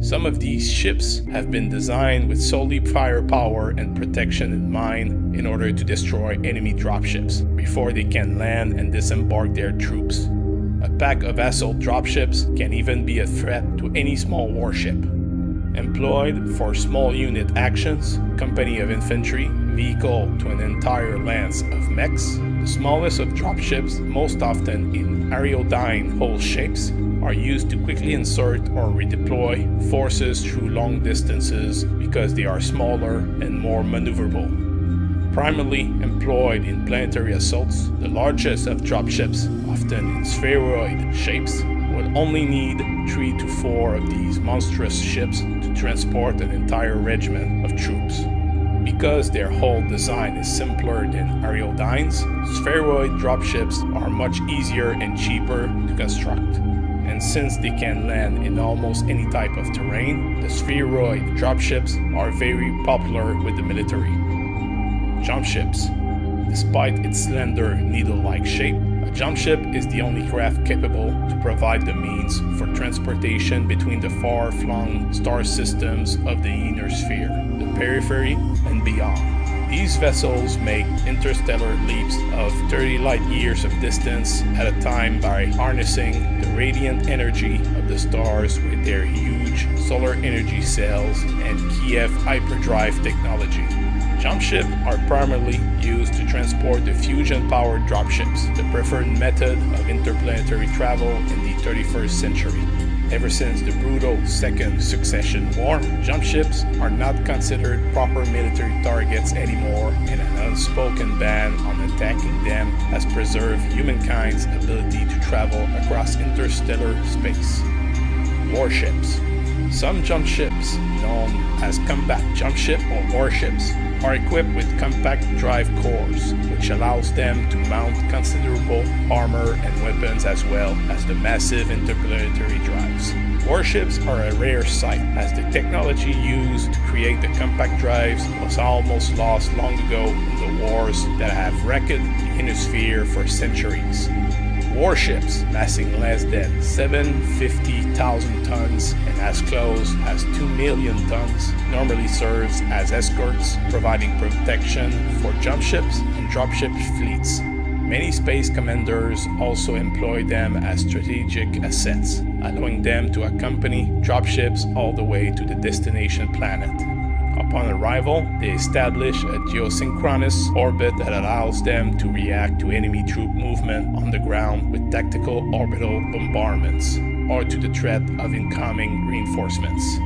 Some of these ships have been designed with solely firepower and protection in mind in order to destroy enemy dropships before they can land and disembark their troops. A pack of assault dropships can even be a threat to any small warship. Employed for small unit actions, company of infantry, vehicle to an entire lance of mechs, the smallest of dropships, most often in aerodyne hull shapes, are used to quickly insert or redeploy forces through long distances because they are smaller and more maneuverable. Primarily employed in planetary assaults, the largest of dropships, often in spheroid shapes, will only need 3 to 4 of these monstrous ships to transport an entire regiment of troops. Because their hull design is simpler than aerodynes, spheroid dropships are much easier and cheaper to construct. And since they can land in almost any type of terrain, the spheroid dropships are very popular with the military. Jump ships. Despite its slender needle-like shape, a jump ship is the only craft capable to provide the means for transportation between the far-flung star systems of the Ionosphere, the periphery, and beyond. These vessels make interstellar leaps of 30 light-years of distance at a time by harnessing the radiant energy of the stars with their huge solar energy cells and Kiev hyperdrive technology. Jump ships are primarily used to transport the fusion-powered dropships, the preferred method of interplanetary travel in the 31st century. Ever since the brutal Second Succession War, jump ships are not considered proper military targets anymore, and an unspoken ban on attacking them has preserved humankind's ability to travel across interstellar space. Warships. Some jump ships, known as combat jump ship or warships, are equipped with compact drive cores, which allows them to mount considerable armor and weapons as well as the massive interplanetary drives. Warships are a rare sight, as the technology used to create the compact drives was almost lost long ago in the wars that have wrecked the Ionosphere for centuries. Warships massing less than 750,000 tons and as close as 2 million tons normally serves as escorts, providing protection for jump ships and dropship fleets. Many space commanders also employ them as strategic assets, allowing them to accompany dropships all the way to the destination planet. Upon arrival, they establish a geosynchronous orbit that allows them to react to enemy troop movement on the ground with tactical orbital bombardments, or to the threat of incoming reinforcements.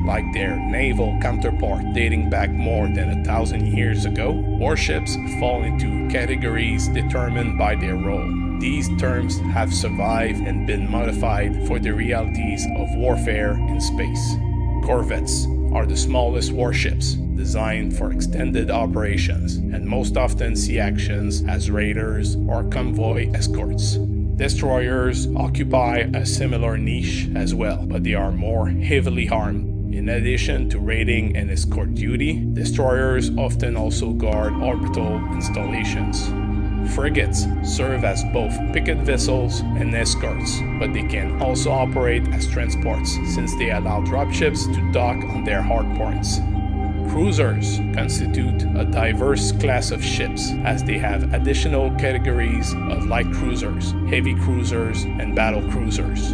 Like their naval counterpart dating back more than 1,000 years ago, warships fall into categories determined by their role. These terms have survived and been modified for the realities of warfare in space. Corvettes are the smallest warships, designed for extended operations, and most often see actions as raiders or convoy escorts. Destroyers occupy a similar niche as well, but they are more heavily armed. In addition to raiding and escort duty, destroyers often also guard orbital installations. Frigates serve as both picket vessels and escorts, but they can also operate as transports since they allow dropships to dock on their hardpoints. Cruisers constitute a diverse class of ships, as they have additional categories of light cruisers, heavy cruisers, and battle cruisers,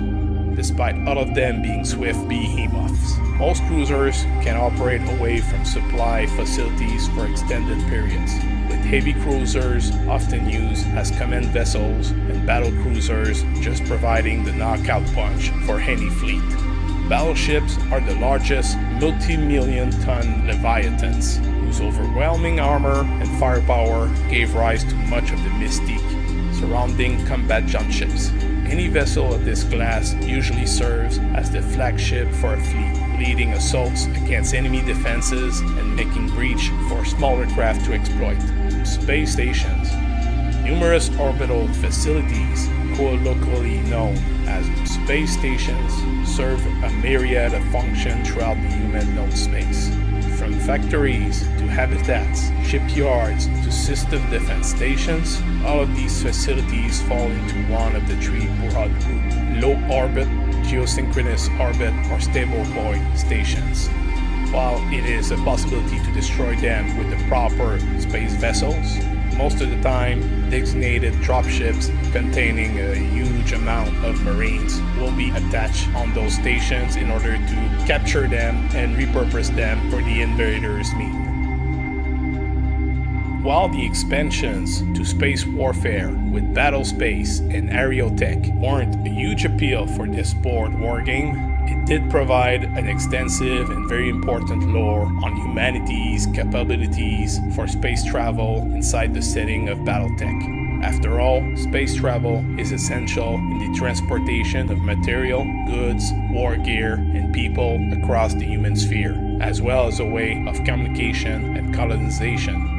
despite all of them being swift behemoths. Most cruisers can operate away from supply facilities for extended periods, with heavy cruisers often used as command vessels and battle cruisers just providing the knockout punch for any fleet. Battleships are the largest multi-million-ton leviathans, whose overwhelming armor and firepower gave rise to much of the mystique surrounding combat jump ships. Any vessel of this class usually serves as the flagship for a fleet, leading assaults against enemy defenses and making breach for smaller craft to exploit. Space stations. Numerous orbital facilities, colloquially known as space stations, serve a myriad of functions throughout the human-known space. From factories to habitats, shipyards to system defense stations, all of these facilities fall into one of the three broad groups: low orbit, geosynchronous orbit, or stable point stations. While it is a possibility to destroy them with the proper space vessels, most of the time, designated dropships containing a huge amount of Marines will be attached on those stations in order to capture them and repurpose them for the invaders' need. While the expansions to space warfare with battlespace and aerotech weren't a huge appeal for this board wargame, it did provide an extensive and very important lore on humanity's capabilities for space travel inside the setting of BattleTech. After all, space travel is essential in the transportation of material, goods, war gear, and people across the human sphere, as well as a way of communication and colonization.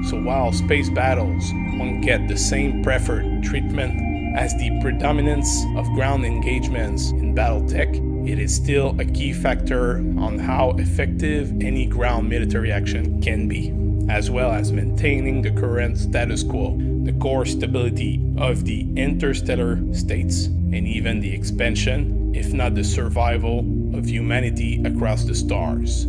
So while space battles won't get the same preferred treatment as the predominance of ground engagements in BattleTech, it is still a key factor on how effective any ground military action can be, as well as maintaining the current status quo, the core stability of the interstellar states, and even the expansion, if not the survival, of humanity across the stars.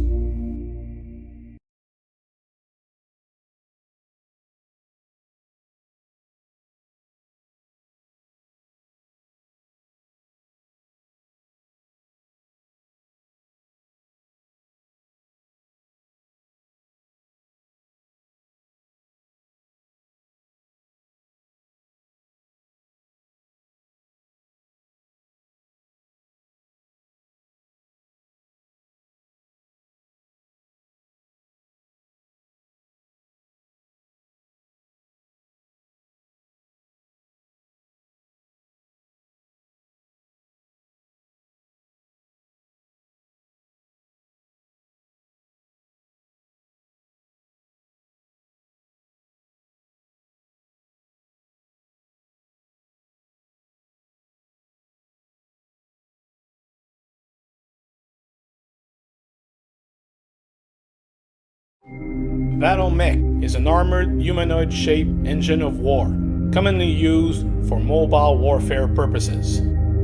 BattleMech is an armored, humanoid-shaped engine of war, commonly used for mobile warfare purposes,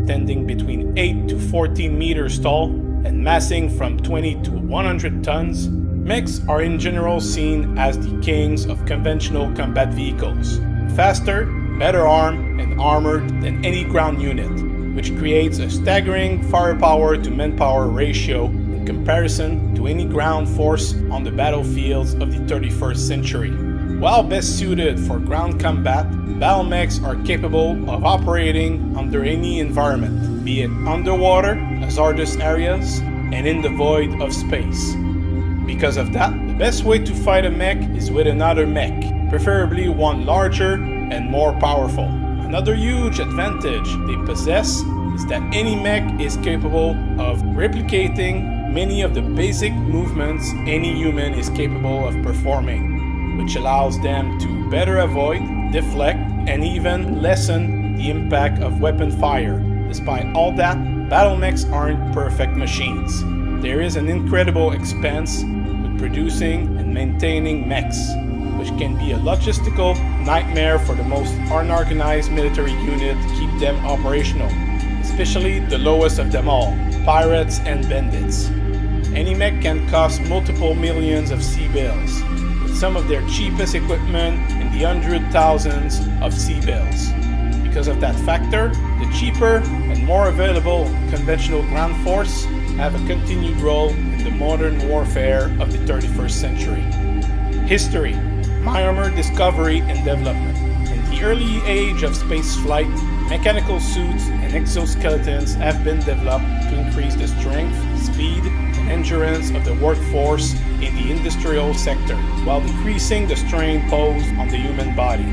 tending between 8 to 14 meters tall and massing from 20 to 100 tons. Mechs are in general seen as the kings of conventional combat vehicles, faster, better armed, and armored than any ground unit, which creates a staggering firepower to manpower ratio in comparison to any ground force on the battlefields of the 31st century. While best suited for ground combat, battlemechs are capable of operating under any environment, be it underwater, hazardous areas, and in the void of space. Because of that, the best way to fight a mech is with another mech, preferably one larger and more powerful. Another huge advantage they possess is that any mech is capable of replicating many of the basic movements any human is capable of performing, which allows them to better avoid, deflect, and even lessen the impact of weapon fire. Despite all that, battlemechs aren't perfect machines. There is an incredible expense with producing and maintaining mechs, which can be a logistical nightmare for the most unorganized military unit to keep them operational, especially the lowest of them all, pirates and bandits. any mech can cost multiple millions of C-bills, with some of their cheapest equipment in the hundred thousands of C-bills. Because of that factor, the cheaper and more available conventional ground force have a continued role in the modern warfare of the 31st century. History: Myomer discovery and development. In the early age of spaceflight, mechanical suits and exoskeletons have been developed to increase the strength, speed, and endurance of the workforce in the industrial sector, while decreasing the strain posed on the human body.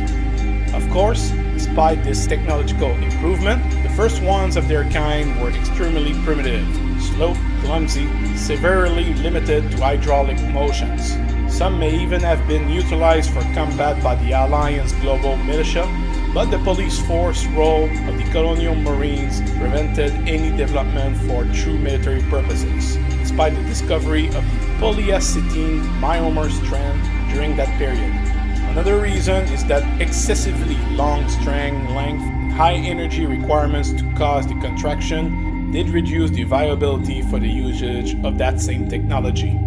Of course, despite this technological improvement, the first ones of their kind were extremely primitive, slow, clumsy, severely limited to hydraulic motions. Some may even have been utilized for combat by the Alliance Global Militia, but the police force role of the colonial marines prevented any development for true military purposes, despite the discovery of the polyacetylene myomer strand during that period. Another reason is that excessively long strand length and high energy requirements to cause the contraction did reduce the viability for the usage of that same technology.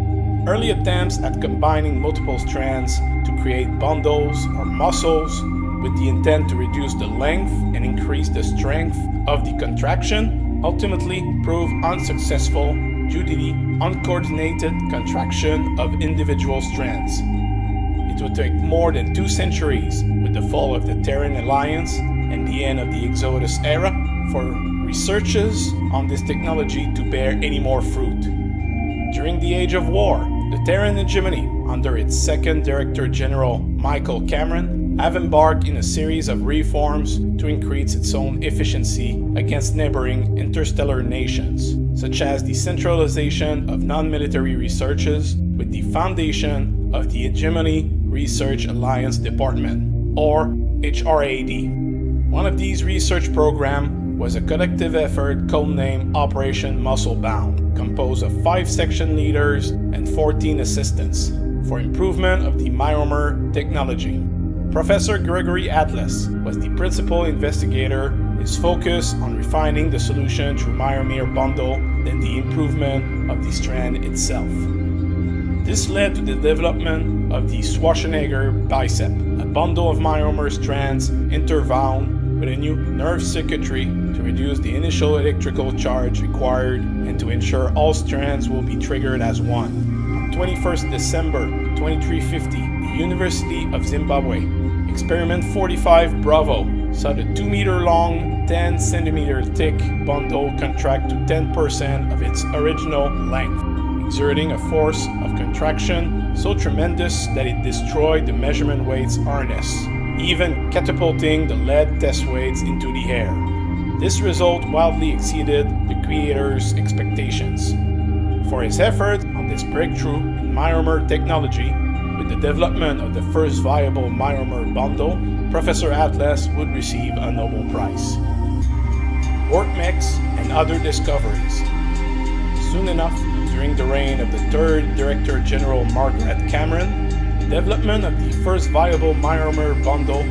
Early attempts at combining multiple strands to create bundles or muscles with the intent to reduce the length and increase the strength of the contraction ultimately proved unsuccessful due to the uncoordinated contraction of individual strands. It would take more than 2 centuries, with the fall of the Terran Alliance and the end of the Exodus era, for researches on this technology to bear any more fruit. During the Age of War, the Terran hegemony, under its second Director General Michael Cameron, have embarked in a series of reforms to increase its own efficiency against neighboring interstellar nations, such as the centralization of non-military researches with the foundation of the Hegemony Research Alliance Department, or HRAD. One of these research programs was a collective effort codenamed Operation Musclebound, composed of 5 section leaders and 14 assistants, for improvement of the myomer technology. Professor Gregory Atlas was the principal investigator, his focus on refining the solution through myomer bundle and the improvement of the strand itself. This led to the development of the Schwarzenegger bicep, a bundle of myomer strands interwound with a new nerve circuitry to reduce the initial electrical charge required and to ensure all strands will be triggered as one. On 21st December 2350, the University of Zimbabwe, Experiment 45 Bravo, saw the 2-meter long, 10 centimeter thick bundle contract to 10% of its original length, exerting a force of contraction so tremendous that it destroyed the measurement weights harness, even catapulting the lead test weights into the air. This result wildly exceeded the creator's expectations. For his effort on this breakthrough in myomer technology, with the development of the first viable myomer bundle, Professor Atlas would receive a Nobel Prize. Workmechs and other discoveries. Soon enough, during the reign of the third Director General Margaret Cameron, the development of the first viable myomer bundle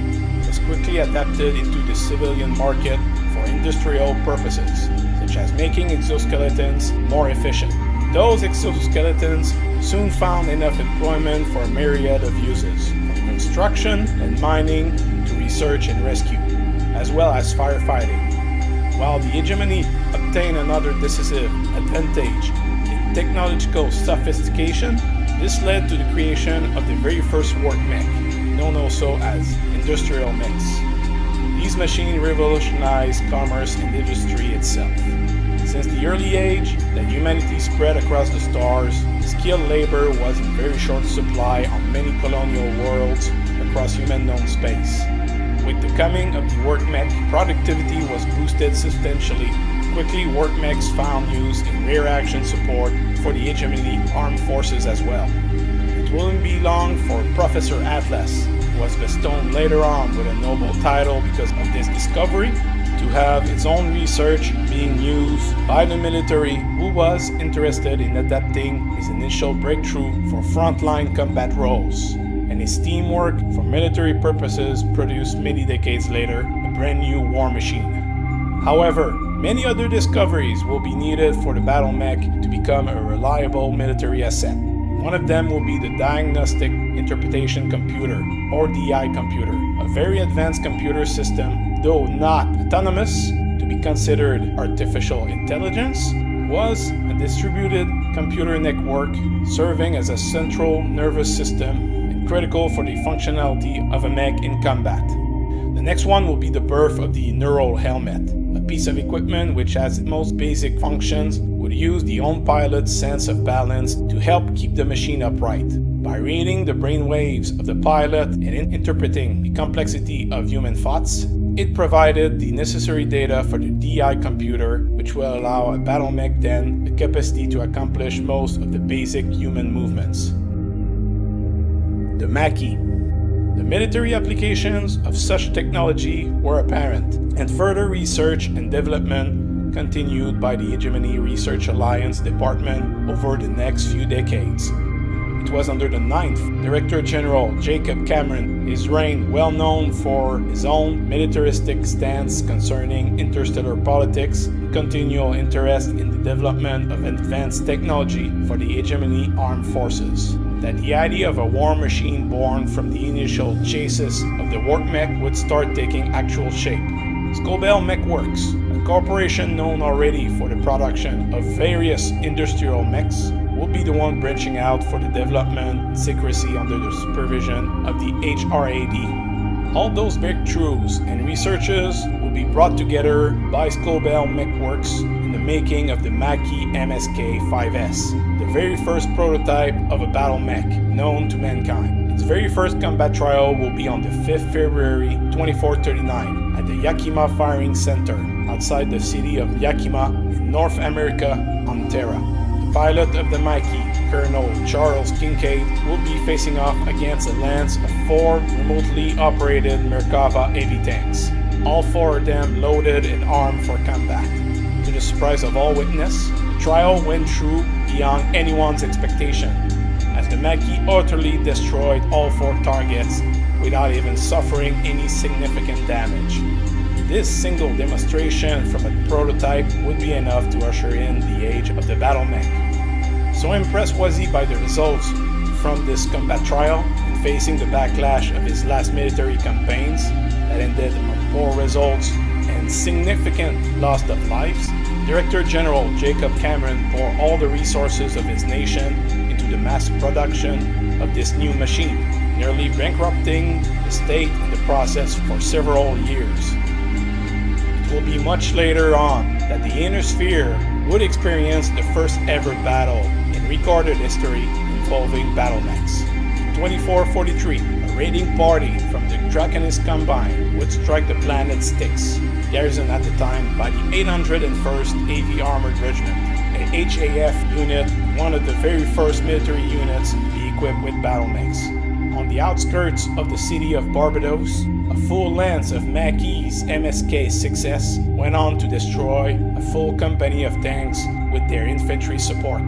was quickly adapted into the civilian market for industrial purposes, such as making exoskeletons more efficient. Those exoskeletons soon found enough employment for a myriad of uses, from construction and mining to research and rescue, as well as firefighting. While the hegemony obtained another decisive advantage in technological sophistication, this led to the creation of the very first work mech, known also as industrial mechs. These machines revolutionized commerce and industry itself. Since the early age that humanity spread across the stars, skilled labor was in very short supply on many colonial worlds across human-known space. With the coming of the work mech, productivity was boosted substantially. Quickly, work mechs found use in rear action support for the hegemony armed forces as well. It wouldn't be long for Professor Atlas, who was bestowed later on with a Nobel title because of this discovery, to have its own research being used by the military, who was interested in adapting his initial breakthrough for frontline combat roles, and his teamwork for military purposes produced many decades later a brand new war machine. However, Many other discoveries will be needed for the battle mech to become a reliable military asset. One of them will be the Diagnostic Interpretation Computer, or DI computer, a very advanced computer system, though not autonomous, to be considered artificial intelligence, was a distributed computer network serving as a central nervous system and critical for the functionality of a mech in combat. The next one will be the birth of the neural helmet, a piece of equipment which has its most basic functions would use the own pilot's sense of balance to help keep the machine upright. By reading the brain waves of the pilot and interpreting the complexity of human thoughts, it provided the necessary data for the DI computer, which will allow a battle mech then the capacity to accomplish most of the basic human movements. The Maquis. The military applications of such technology were apparent, and further research and development continued by the Hegemony Research Alliance Department over the next few decades. It was under the 9th Director General Jacob Cameron, his reign well known for his own militaristic stance concerning interstellar politics and continual interest in the development of advanced technology for the Hegemony armed forces, that the idea of a war machine born from the initial chassis of the work mech would start taking actual shape. Scobell Mechworks, a corporation known already for the production of various industrial mechs, will be the one branching out for the development and secrecy under the supervision of the HRAD. All those breakthroughs and researches will be brought together by Scobell Mechworks in the making of the Maquis MSK-5S, the very first prototype of a battle mech known to mankind. Its very first combat trial will be on the 5th February 2439 at the Yakima Firing Center outside the city of Yakima in North America, Ontario. The pilot of the Maquis, Colonel Charles Kincaid, will be facing off against a lance of 4 remotely operated Merkava heavy tanks, all 4 of them loaded and armed for combat. To the surprise of all witnesses, the trial went through beyond anyone's expectation, as the Maquis utterly destroyed all 4 targets without even suffering any significant damage. This single demonstration from a prototype would be enough to usher in the age of the battle mech. So impressed was he by the results from this combat trial, and facing the backlash of his last military campaigns that ended on poor results and significant loss of lives, Director General Jacob Cameron poured all the resources of his nation into the mass production of this new machine, nearly bankrupting the state in the process for several years. It will be much later on that the inner sphere would experience the first ever battle in recorded history involving battle mechs. In 2443, a raiding party from the Draconis Combine would strike the planet Styx, garrisoned at the time by the 801st AV Armored Regiment, an HAF unit, one of the very first military units to be equipped with battle mechs. On the outskirts of the city of Barbados, a full lance of Maquis MSK-6S went on to destroy a full company of tanks with their infantry support.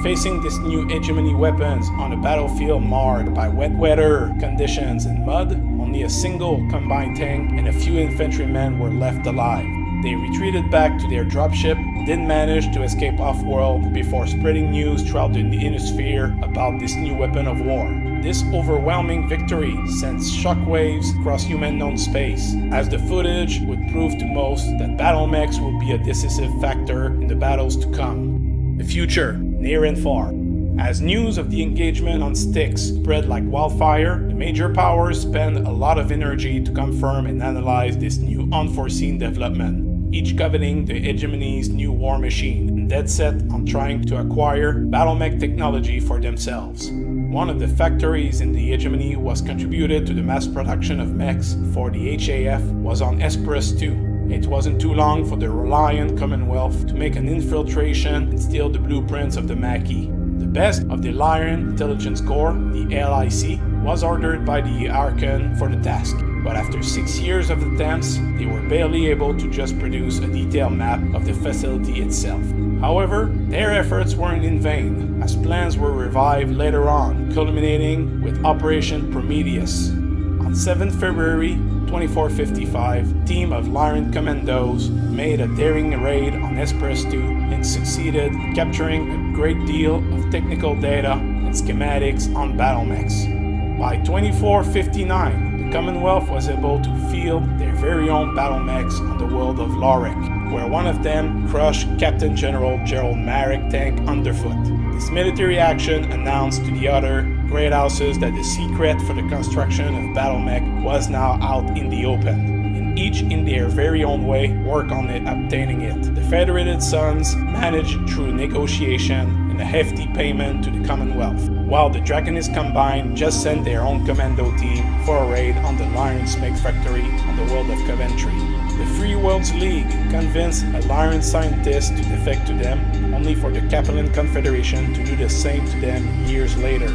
Facing these new hegemony weapons on a battlefield marred by wet weather conditions and mud, only a single combined tank and a few infantrymen were left alive. They retreated back to their dropship and didn't manage to escape off-world before spreading news throughout the inner sphere about this new weapon of war. This overwhelming victory sent shockwaves across human-known space, as the footage would prove to most that battle mechs will be a decisive factor in the battles to come. The future, near and far. As news of the engagement on Styx spread like wildfire, the major powers spent a lot of energy to confirm and analyze this new unforeseen development, each coveting the hegemony's new war machine and dead set on trying to acquire battle mech technology for themselves. One of the factories in the hegemony was contributed to the mass production of mechs for the HAF was on Esperus 2. It wasn't too long for the Reliant Commonwealth to make an infiltration and steal the blueprints of the Maquis. The best of the Lion Intelligence Corps, the LIC, was ordered by the Archon for the task, but after 6 years of attempts, they were barely able to just produce a detailed map of the facility itself. However, their efforts weren't in vain, as plans were revived later on, culminating with Operation Prometheus. On On 7th February 2455, a team of Lyran commandos made a daring raid on Esperus II and succeeded in capturing a great deal of technical data and schematics on BattleMechs. By 2459, the Commonwealth was able to field their very own BattleMechs on the world of Lorik, where one of them crushed Captain General Gerald Marek tank underfoot. This military action announced to the other great houses that the secret for the construction of BattleMech was now out in the open, and each in their very own way worked on obtaining it. The Federated Sons managed through negotiation and a hefty payment to the Commonwealth, while the Dragonist Combine just sent their own commando team for a raid on the Lyran Smeg factory on the world of Coventry. The Free Worlds League convinced a Lyran scientist to defect to them, only for the Capellan Confederation to do the same to them years later.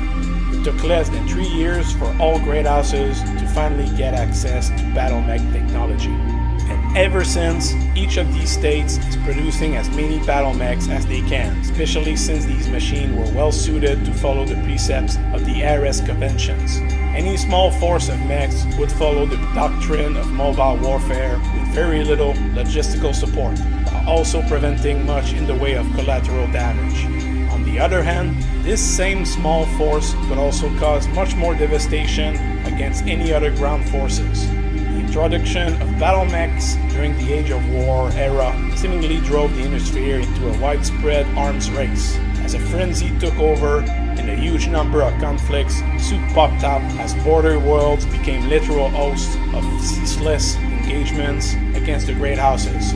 It took less than 3 years for all great houses to finally get access to BattleMech technology. And ever since, each of these states is producing as many BattleMechs as they can, especially since these machines were well suited to follow the precepts of the ARS conventions. Any small force of mechs would follow the doctrine of mobile warfare with very little logistical support, while also preventing much in the way of collateral damage. On the other hand, this same small force could also cause much more devastation against any other ground forces. The introduction of BattleMechs during the Age of War era seemingly drove the Inner Sphere into a widespread arms race. As a frenzy took over and a huge number of conflicts soon popped up as border worlds became literal hosts of ceaseless engagements against the great houses.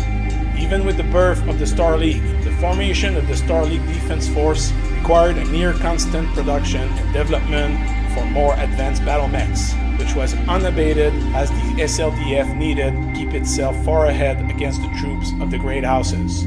Even with the birth of the Star League, the formation of the Star League Defense Force required a near constant production and development for more advanced BattleMechs, which was unabated as the SLDF needed to keep itself far ahead against the troops of the great houses.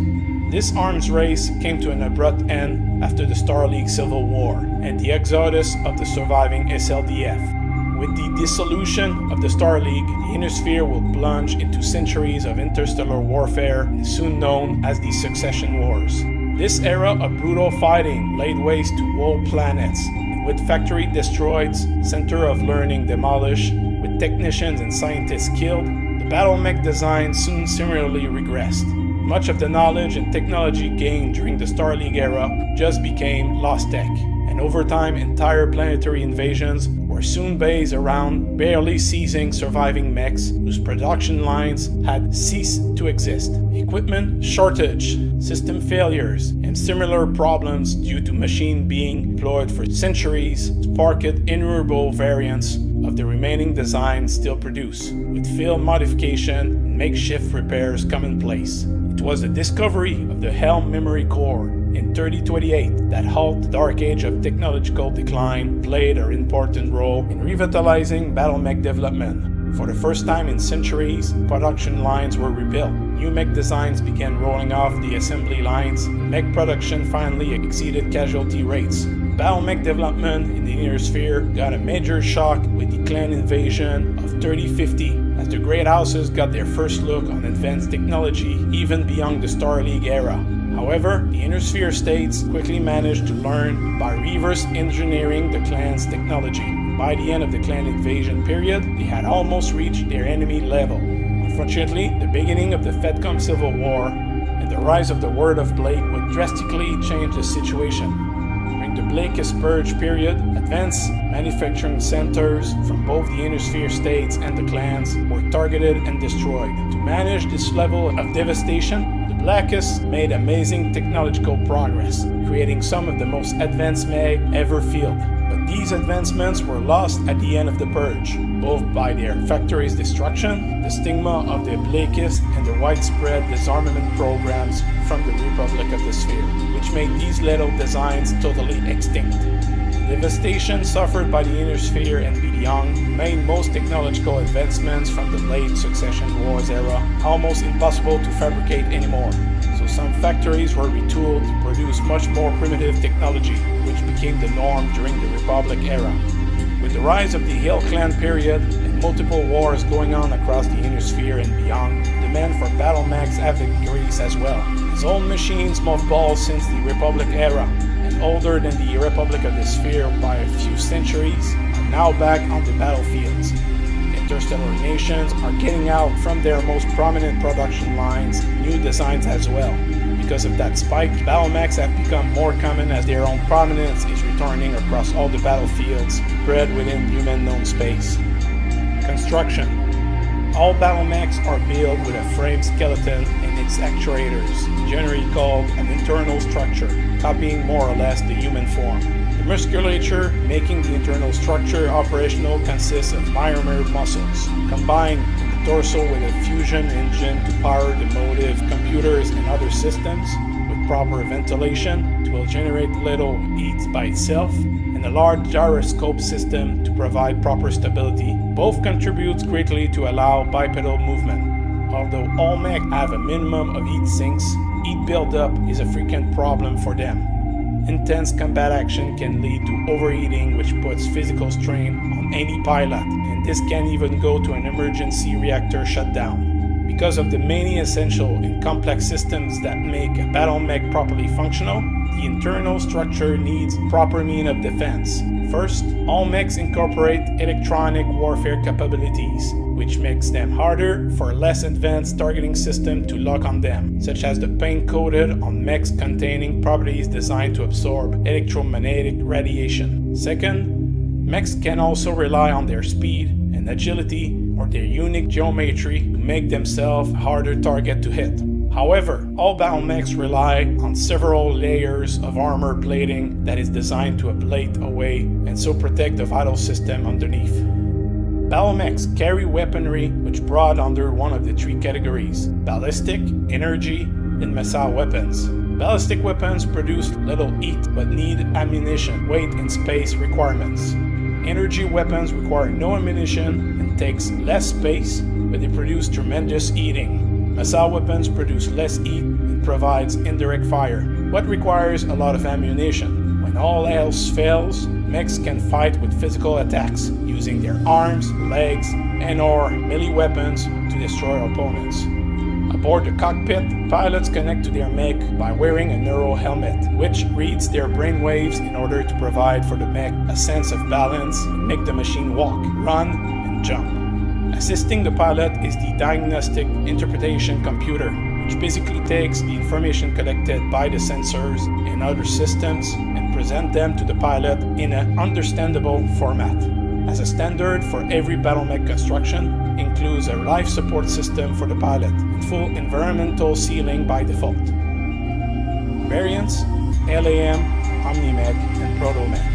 This arms race came to an abrupt end after the Star League Civil War and the exodus of the surviving SLDF. With the dissolution of the Star League, the Inner Sphere will plunge into centuries of interstellar warfare, soon known as the Succession Wars. This era of brutal fighting laid waste to whole planets, and with factory destroyed, center of learning demolished, with technicians and scientists killed, the BattleMech design soon similarly regressed. Much of the knowledge and technology gained during the Star League era just became lost tech, and over time entire planetary invasions were soon based around barely ceasing surviving mechs whose production lines had ceased to exist. Equipment shortage, system failures, and similar problems due to machine being employed for centuries sparked innumerable variants of the remaining designs still produced, with field modification and makeshift repairs commonplace. It was the discovery of the Helm Memory Core in 3028 that halted the dark age of technological decline played an important role in revitalizing BattleMech development. For the first time in centuries, production lines were rebuilt. New mech designs began rolling off the assembly lines, and mech production finally exceeded casualty rates. BattleMech development in the Inner Sphere got a major shock with the clan invasion of 3050, as the great houses got their first look on advanced technology even beyond the Star League era. However, the Inner Sphere states quickly managed to learn by reverse engineering the clan's technology. By the end of the clan invasion period, they had almost reached their enemy level. Unfortunately, the beginning of the FedCom Civil War and the rise of the Word of Blake would drastically change the situation. During the Blakist Purge period, advanced manufacturing centers from both the Inner Sphere states and the clans were targeted and destroyed. To manage this level of devastation, the Blackists made amazing technological progress, creating some of the most advanced mech ever fielded. But these advancements were lost at the end of the Purge, both by their factory's destruction, the stigma of the Blackists, and the widespread disarmament programs from the Republic of the Sphere, which made these little designs totally extinct. The devastation suffered by the Inner Sphere and beyond made most technological advancements from the late Succession Wars era almost impossible to fabricate anymore. So some factories were retooled to produce much more primitive technology, which became the norm during the Republic era. With the rise of the Hill Clan period and multiple wars going on across the Inner Sphere and beyond, demand for BattleMechs have increased as well. As old machines mothballed since the Republic era and older than the Republic of the Sphere by a few centuries are now back on the battlefields. interstellar nations are getting out from their most prominent production lines new designs as well. Because of that spike, battlemechs have become more common as their own prominence is returning across all the battlefields spread within human known space. Construction. All battlemechs are built with a frame skeleton and its actuators, generally called an internal structure, copying more or less the human form. The musculature making the internal structure operational consists of myomere muscles, combined in the torso with a fusion engine to power the motive, computers, and other systems, with proper ventilation, it will generate little heat by itself, and a large gyroscope system to provide proper stability. Both contributes greatly to allow bipedal movement. Although all mechs have a minimum of heat sinks, heat buildup is a frequent problem for them. Intense combat action can lead to overheating, which puts physical strain on any pilot, and this can even go to an emergency reactor shutdown. Because of the many essential and complex systems that make a battle mech properly functional, the internal structure needs proper means of defense. First, all mechs incorporate electronic warfare capabilities, which makes them harder for a less advanced targeting system to lock on them, such as the paint coated on mechs containing properties designed to absorb electromagnetic radiation. Second, mechs can also rely on their speed and agility or their unique geometry to make themselves a harder target to hit. However, all battlemechs rely on several layers of armor plating that is designed to ablate away and so protect the vital system underneath. Battlemechs carry weaponry which brought under one of the three categories: ballistic, energy, and missile weapons. Ballistic weapons produce little heat but need ammunition, weight, and space requirements. Energy weapons require no ammunition and takes less space, but they produce tremendous heating. Missile weapons produce less heat and provides indirect fire, but requires a lot of ammunition. When all else fails, mechs can fight with physical attacks, using their arms, legs, and/or melee weapons to destroy opponents. Aboard the cockpit, pilots connect to their mech by wearing a neural helmet, which reads their brainwaves in order to provide for the mech a sense of balance and make the machine walk, run, and jump. Assisting the pilot is the diagnostic interpretation computer, which basically takes the information collected by the sensors and other systems and present them to the pilot in an understandable format. As a standard for every battlemech construction, includes a life support system for the pilot and full environmental sealing by default. Variants: LAM, Omnimech, and Protomech.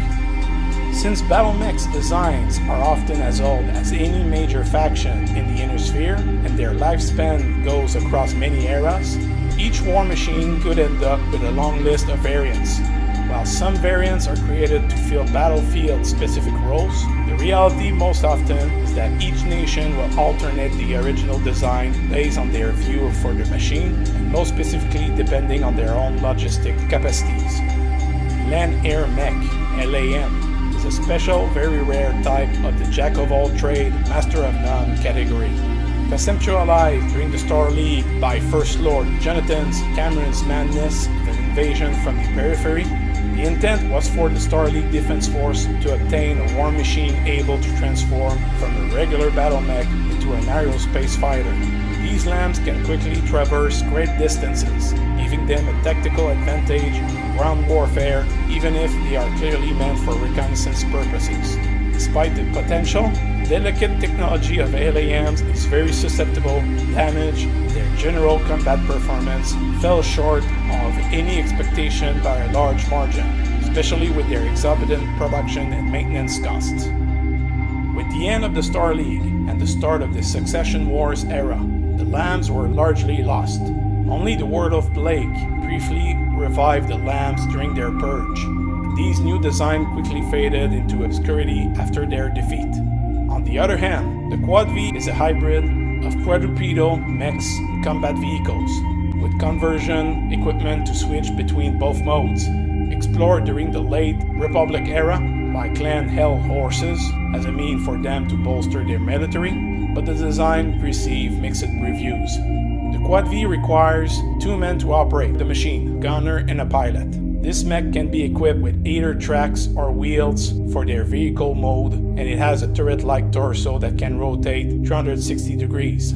Since battlemechs' designs are often as old as any major faction in the Inner Sphere, and their lifespan goes across many eras, each war machine could end up with a long list of variants. While some variants are created to fill battlefield-specific roles, the reality most often is that each nation will alternate the original design based on their view for the machine, and most specifically depending on their own logistic capacities. Land Air Mech, LAM, is a special, very rare type of the Jack-of-all-trade, Master-of-none category. Conceptualized during the Star League by First Lord Jonathan Cameron's madness of an invasion from the periphery, the intent was for the Star League Defense Force to obtain a war machine able to transform from a regular battle mech into an aerospace fighter. These LAMs can quickly traverse great distances, giving them a tactical advantage in ground warfare, even if they are clearly meant for reconnaissance purposes. Despite the potential, delicate technology of LAMs is very susceptible to damage. Their general combat performance fell short of any expectation by a large margin, especially with their exorbitant production and maintenance costs. With the end of the Star League and the start of the Succession Wars era, the LAMs were largely lost. Only the Word of Blake briefly revived the LAMs during their purge. These new designs quickly faded into obscurity after their defeat. On the other hand, the Quad V is a hybrid of quadrupedal mechs and combat vehicles, with conversion equipment to switch between both modes. Explored during the late Republic era by Clan Hell Horses as a means for them to bolster their military, but the design received mixed reviews. The Quad V requires 2 men to operate the machine, a gunner and a pilot. This mech can be equipped with either tracks or wheels for their vehicle mode, and it has a turret-like torso that can rotate 360 degrees.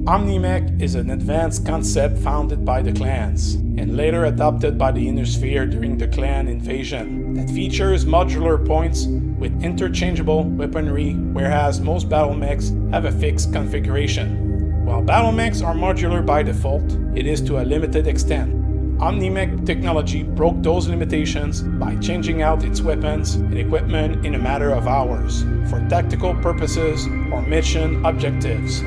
OmniMech is an advanced concept founded by the clans, and later adopted by the Inner Sphere during the clan invasion, that features modular points with interchangeable weaponry, whereas most battle mechs have a fixed configuration. While battle mechs are modular by default, it is to a limited extent. OmniMech technology broke those limitations by changing out its weapons and equipment in a matter of hours for tactical purposes or mission objectives,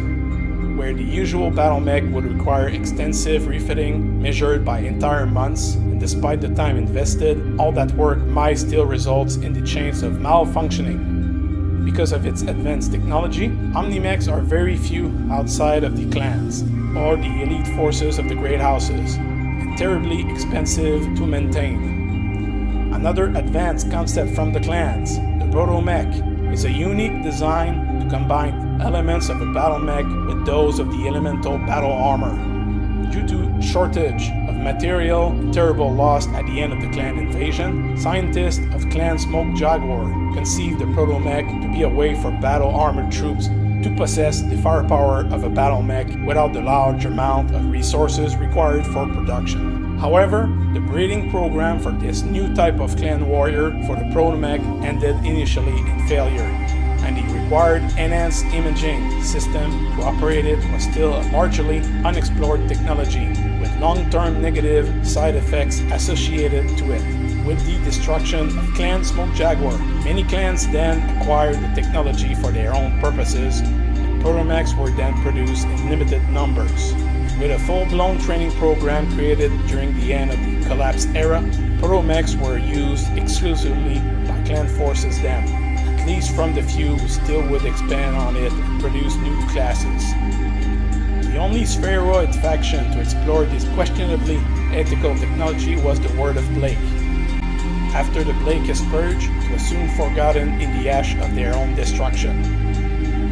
where the usual battle mech would require extensive refitting measured by entire months, and despite the time invested, all that work might still result in the chance of malfunctioning. Because of its advanced technology, OmniMechs are very few outside of the clans or the elite forces of the great houses, and terribly expensive to maintain. Another advanced concept from the clans, the Proto-Mech, is a unique design to combine elements of a battle mech with those of the elemental battle armor. Due to shortage of material and terrible loss at the end of the clan invasion, scientists of Clan Smoke Jaguar conceived the Proto-Mech to be a way for battle armored troops to possess the firepower of a battle mech without the large amount of resources required for production. However, the breeding program for this new type of clan warrior for the Proto-Mech ended initially in failure, and the required enhanced imaging system to operate it was still a largely unexplored technology, with long-term negative side effects associated to it. With the destruction of Clan Smoke Jaguar, many clans then acquired the technology for their own purposes, and Proto-Mechs were then produced in limited numbers. With a full-blown training program created during the end of the Collapse era, Proto-Mechs were used exclusively by clan forces then, at least from the few who still would expand on it and produce new classes. The only spheroid faction to explore this questionably ethical technology was the Word of Blake. After the Blake is purged, it was soon forgotten in the ash of their own destruction.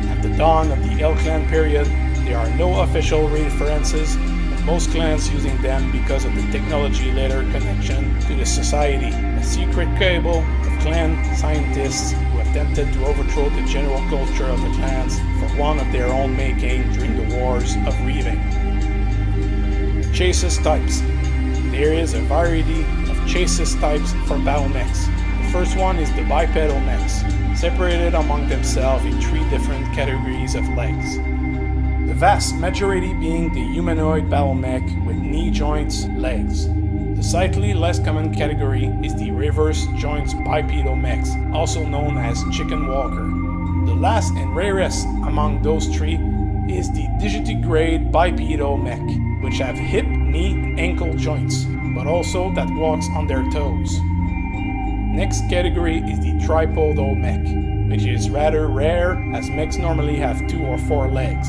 At the dawn of the L-Clan period, there are no official references, with most clans using them because of the technology later connection to the society, a secret cable of clan scientists who attempted to overthrow the general culture of the clans for one of their own making during the Wars of Reaving. Chassis types. There is a variety of chassis types for battle mechs. The first one is the bipedal mechs, separated among themselves in 3 different categories of legs. The vast majority being the humanoid battle mech with knee joints legs. The slightly less common category is the reverse joints bipedal mechs, also known as chicken walker. The last and rarest among those 3 is the digitigrade bipedal mech, which have hip, knee, and ankle joints, but also that walks on their toes. Next category is the tripodal mech, which is rather rare as mechs normally have 2 or 4 legs.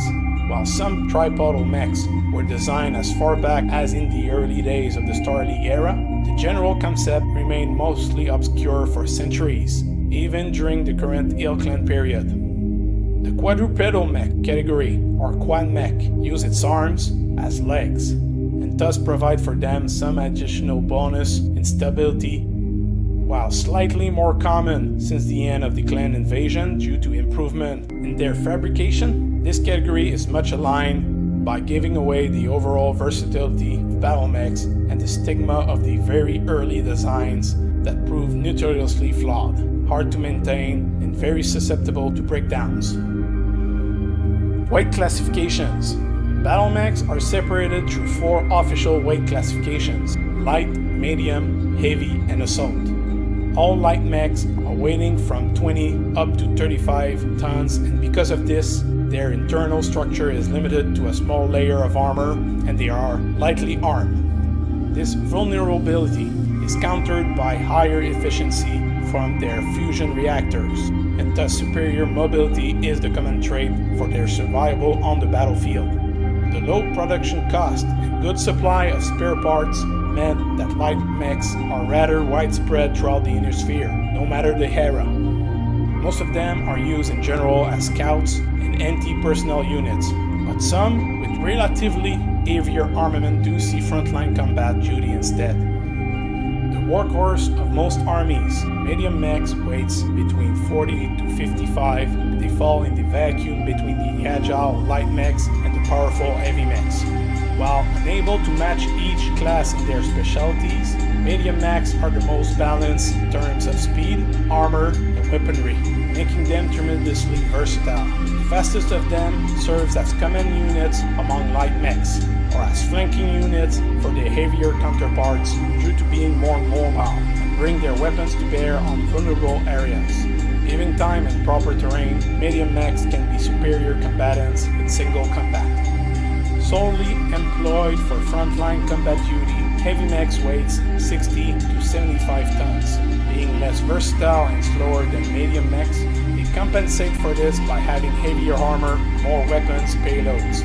While some tripodal mechs were designed as far back as in the early days of the Star League era, the general concept remained mostly obscure for centuries, even during the current L-Clan period. The quadrupedal mech category, or quad mech, use its arms as legs, and thus provide for them some additional bonus in stability. While slightly more common since the end of the clan invasion due to improvement in their fabrication, this category is much aligned by giving away the overall versatility of battle mechs and the stigma of the very early designs that proved notoriously flawed, hard to maintain, and very susceptible to breakdowns. Weight classifications. Battle mechs are separated through 4 official weight classifications: light, medium, heavy, and assault. All light mechs are weighing from 20 up to 35 tons, and because of this, their internal structure is limited to a small layer of armor, and they are lightly armed. This vulnerability is countered by higher efficiency from their fusion reactors, and thus superior mobility is the common trait for their survival on the battlefield. The low production cost and good supply of spare parts meant that light mechs are rather widespread throughout the Inner Sphere, no matter the era. Most of them are used in general as scouts and anti-personnel units, but some with relatively heavier armament do see frontline combat duty instead. workhorse of most armies, medium mechs weighs between 40 to 55. They fall in the vacuum between the agile light mechs and the powerful heavy mechs. While unable to match each class in their specialties, medium mechs are the most balanced in terms of speed, armor, and weaponry, making them tremendously versatile. The fastest of them serves as command units among light mechs, or as flanking units for their heavier counterparts due to being more mobile and bring their weapons to bear on vulnerable areas. Given time and proper terrain, medium mechs can be superior combatants in single combat. Solely employed for frontline combat duty, heavy mechs weighs 60 to 75 tons. Being less versatile and slower than medium mechs, they compensate for this by having heavier armor, more weapons, payloads.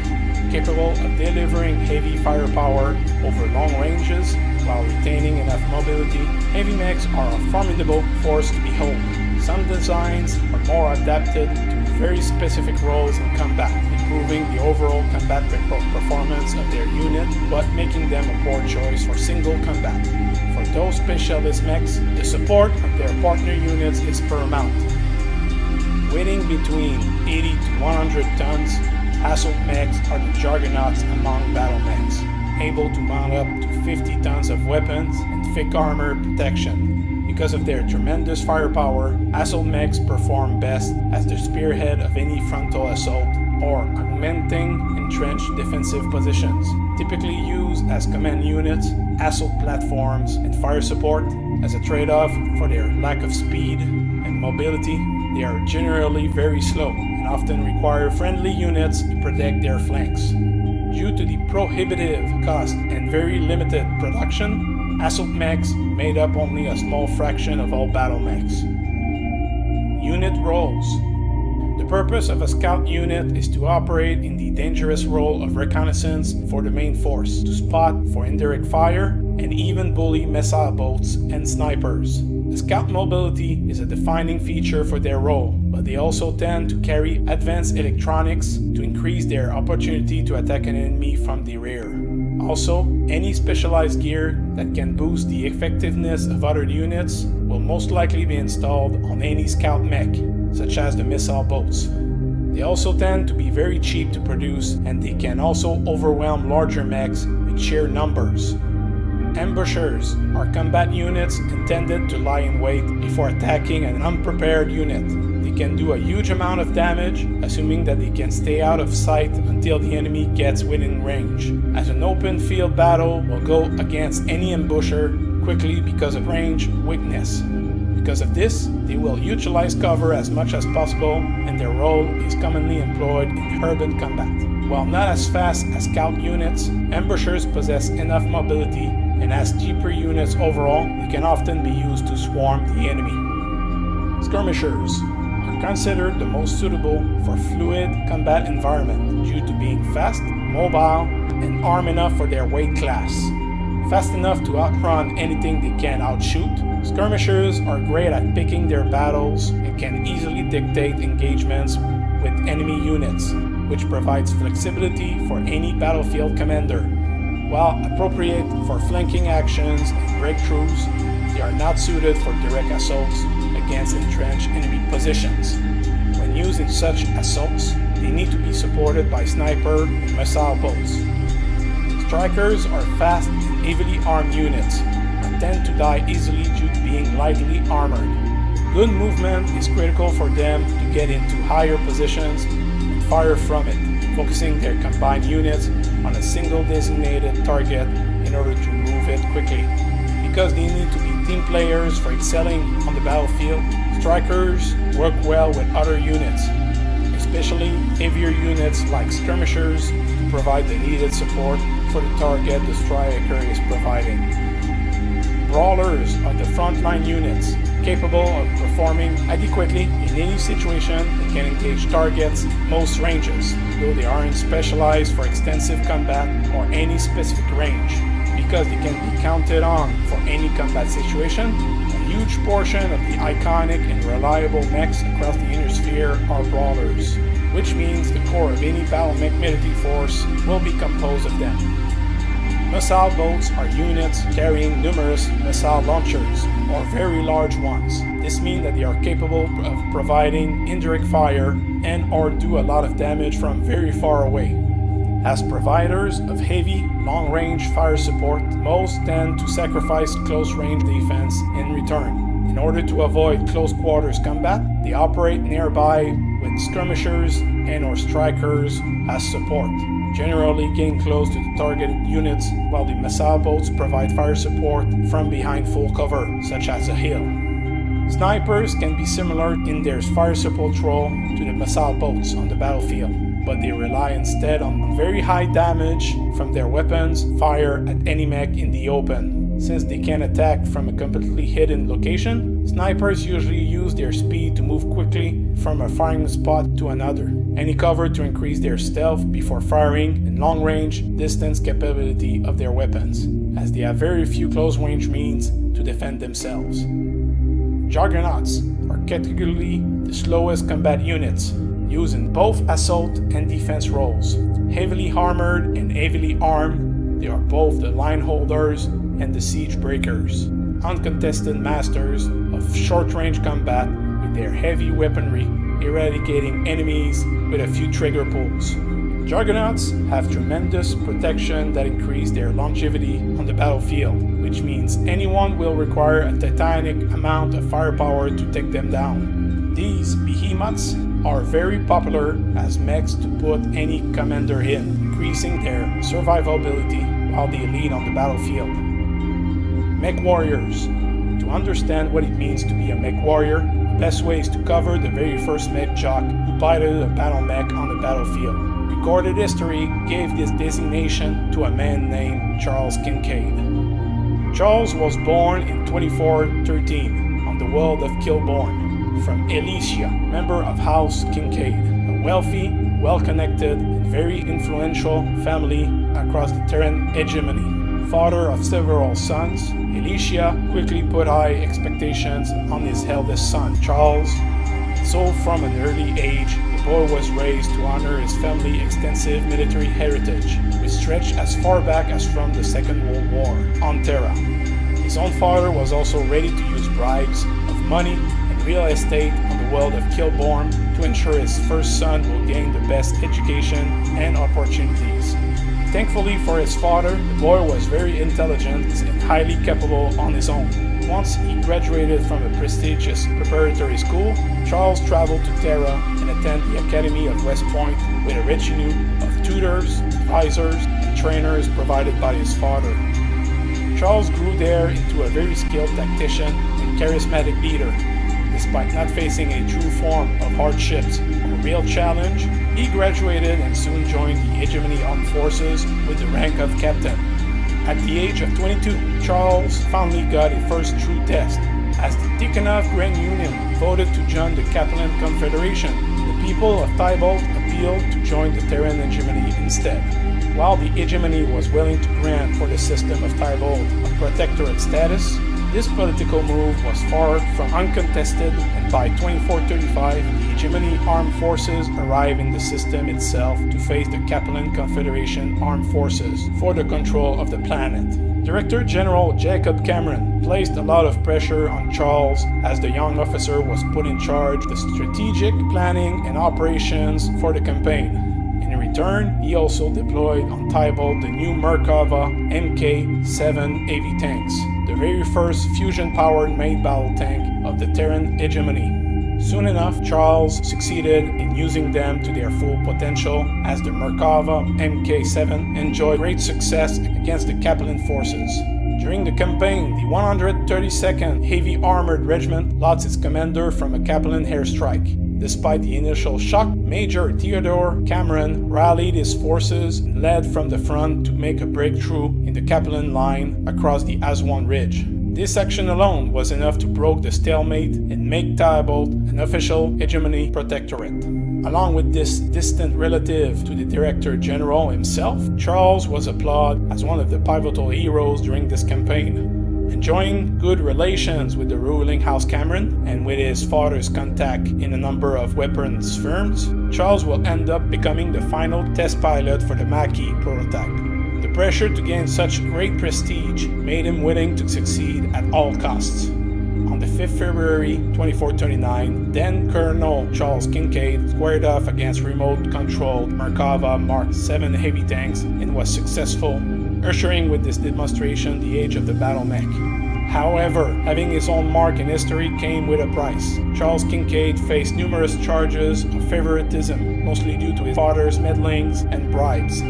Capable of delivering heavy firepower over long ranges while retaining enough mobility, heavy mechs are a formidable force to behold. Some designs are more adapted to very specific roles in combat, improving the overall combat performance of their unit, but making them a poor choice for single combat. For those specialist mechs, the support of their partner units is paramount. Weighing between 80 to 100 tons, assault mechs are the juggernauts among battle mechs, able to mount up to 50 tons of weapons and thick armor protection. Because of their tremendous firepower, assault mechs perform best as the spearhead of any frontal assault or augmenting entrenched defensive positions. Typically used as command units, assault platforms, and fire support. As a trade-off for their lack of speed and mobility, they are generally very slow and often require friendly units to protect their flanks. Due to the prohibitive cost and very limited production, assault mechs made up only a small fraction of all battle mechs. Unit roles. The purpose of a scout unit is to operate in the dangerous role of reconnaissance for the main force, to spot for indirect fire, and even bully missile boats and snipers. The scout mobility is a defining feature for their role, but they also tend to carry advanced electronics to increase their opportunity to attack an enemy from the rear. Also, any specialized gear that can boost the effectiveness of other units will most likely be installed on any scout mech, such as the missile boats. They also tend to be very cheap to produce, and they can also overwhelm larger mechs with sheer numbers. Ambushers are combat units intended to lie in wait before attacking an unprepared unit. They can do a huge amount of damage, assuming that they can stay out of sight until the enemy gets within range, as an open field battle will go against any ambusher quickly because of range weakness. Because of this, they will utilize cover as much as possible, and their role is commonly employed in urban combat. While not as fast as scout units, ambushers possess enough mobility, and as cheaper units overall, they can often be used to swarm the enemy. Skirmishers are considered the most suitable for fluid combat environment due to being fast, mobile, and armed enough for their weight class. Fast enough to outrun anything they can outshoot, skirmishers are great at picking their battles and can easily dictate engagements with enemy units, which provides flexibility for any battlefield commander. While appropriate for flanking actions and breakthroughs, they are not suited for direct assaults against entrenched enemy positions. When used in such assaults, they need to be supported by sniper and missile boats. Strikers are fast and heavily armed units, but tend to die easily due to being lightly armored. Good movement is critical for them to get into higher positions and fire from it, focusing their combined units on a single designated target in order to move it quickly. Because they need to be team players for excelling on the battlefield, strikers work well with other units, especially heavier units like skirmishers, to provide the needed support for the target the striker is providing. Brawlers are the frontline units, capable of performing adequately in any situation and can engage targets most ranges, though they aren't specialized for extensive combat or any specific range. Because they can be counted on for any combat situation, a huge portion of the iconic and reliable mechs across the inner sphere are brawlers, which means the core of any battle mech military force will be composed of them. Missile boats are units carrying numerous missile launchers, or very large ones. This means that they are capable of providing indirect fire and/or do a lot of damage from very far away. As providers of heavy, long-range fire support, most tend to sacrifice close-range defense in return. In order to avoid close-quarters combat, they operate nearby with skirmishers and/or strikers as support, generally getting close to the targeted units, while the missile boats provide fire support from behind full cover, such as a hill. Snipers can be similar in their fire support role to the missile boats on the battlefield, but they rely instead on very high damage from their weapons fire at any mech in the open. Since they can attack from a completely hidden location, snipers usually use their speed to move quickly from a firing spot to another, any cover to increase their stealth before firing and long-range distance capability of their weapons, as they have very few close-range means to defend themselves. Juggernauts are categorically the slowest combat units, used in both assault and defense roles. Heavily armored and heavily armed, they are both the line holders and the siege breakers, uncontested masters of short-range combat with their heavy weaponry, eradicating enemies with a few trigger pulls. Juggernauts have tremendous protection that increase their longevity on the battlefield, which means anyone will require a titanic amount of firepower to take them down. These behemoths are very popular as mechs to put any commander in, increasing their survivability while they lead on the battlefield. Mech warriors. To understand what it means to be a mech warrior, the best way is to cover the very first mech jock who piloted a battle mech on the battlefield. Recorded history gave this designation to a man named Charles Kincaid. Charles was born in 2413 on the world of Kilbourne, from Alicia, member of House Kincaid, a wealthy, well-connected, and very influential family across the Terran hegemony. Father of several sons, Alicia quickly put high expectations on his eldest son, Charles. So from an early age, the boy was raised to honor his family's extensive military heritage, which stretched as far back as from the Second World War on Terra. His own father was also ready to use bribes of money and real estate on the world of Kilbourne to ensure his first son will gain the best education and opportunities. Thankfully for his father, the boy was very intelligent and highly capable on his own. Once he graduated from a prestigious preparatory school, Charles traveled to Terra and attended the Academy of West Point with a retinue of tutors, advisors, and trainers provided by his father. Charles grew there into a very skilled tactician and charismatic leader. Despite not facing a true form of hardships or real challenge, he graduated and soon joined the Hegemony Armed Forces with the rank of captain. At the age of 22, Charles finally got a first true test. As the Tikhonov Grand Union voted to join the Kaplan Confederation, the people of Tybolt appealed to join the Terran hegemony instead. While the hegemony was willing to grant for the system of Tybolt a protectorate status, this political move was far from uncontested, and by 2435, the hegemony armed forces arrived in the system itself to face the Kaplan Confederation armed forces for the control of the planet. Director General Jacob Cameron placed a lot of pressure on Charles as the young officer was put in charge of the strategic planning and operations for the campaign. In return, he also deployed on Tybolt the new Merkava Mk-7 AV tanks, the very first fusion-powered main battle tank of the Terran hegemony. Soon enough, Charles succeeded in using them to their full potential, as the Merkava Mk-7 enjoyed great success against the Kaplan forces. During the campaign, the 132nd Heavy Armored Regiment lost its commander from a Kaplan airstrike. Despite the initial shock, Major Theodore Cameron rallied his forces and led from the front to make a breakthrough in the Kaplan line across the Aswan Ridge. This action alone was enough to break the stalemate and make Tybolt an official hegemony protectorate. Along with this distant relative to the Director General himself, Charles was applauded as one of the pivotal heroes during this campaign. Enjoying good relations with the ruling House Cameron and with his father's contact in a number of weapons firms, Charles will end up becoming the final test pilot for the Maquis prototype. The pressure to gain such great prestige made him willing to succeed at all costs. On the 5th February 2439, then Colonel Charles Kincaid squared off against remote-controlled Merkava Mark 7 heavy tanks and was successful, ushering with this demonstration the age of the battle mech. However, having his own mark in history came with a price. Charles Kincaid faced numerous charges of favoritism, mostly due to his father's meddlings and bribes.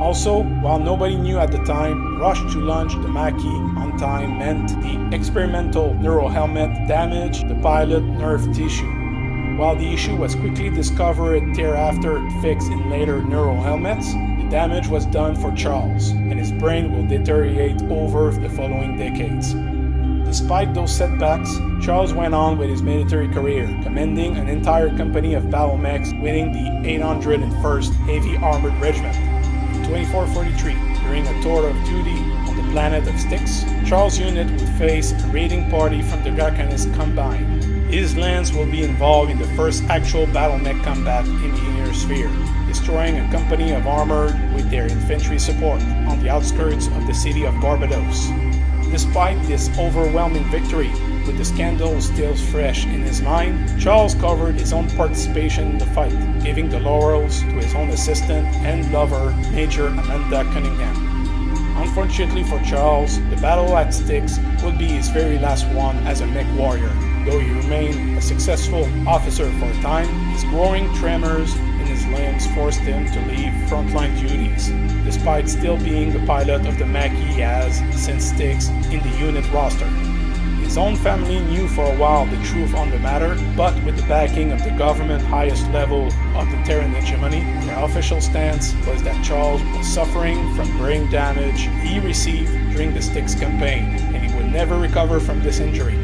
Also, while nobody knew at the time, rush to launch the Maquis on time meant the experimental neural helmet damaged the pilot nerve tissue. While the issue was quickly discovered thereafter fixed in later neural helmets, the damage was done for Charles, and his brain will deteriorate over the following decades. Despite those setbacks, Charles went on with his military career, commanding an entire company of battle mechs, winning the 801st Heavy Armored Regiment. In 2443, during a tour of duty on the planet of Styx, Charles' unit would face a raiding party from the Draconis Combine. His lance will be involved in the first actual battle mech combat in the Inner Sphere, destroying a company of armored with their infantry support on the outskirts of the city of Barbados. Despite this overwhelming victory, with the scandal still fresh in his mind, Charles covered his own participation in the fight, giving the laurels to his own assistant and lover, Major Amanda Cunningham. Unfortunately for Charles, the battle at Styx would be his very last one as a mech warrior. Though he remained a successful officer for a time, his growing tremors in his limbs forced him to leave frontline duties, despite still being the pilot of the Maquis he has since Styx in the unit roster. His own family knew for a while the truth on the matter, but with the backing of the government highest level of the Terran hegemony, their official stance was that Charles was suffering from brain damage he received during the Styx campaign, and he would never recover from this injury.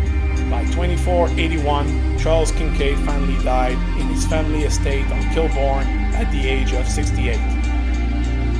By 2481, Charles Kincaid finally died in his family estate on Kilbourne at the age of 68.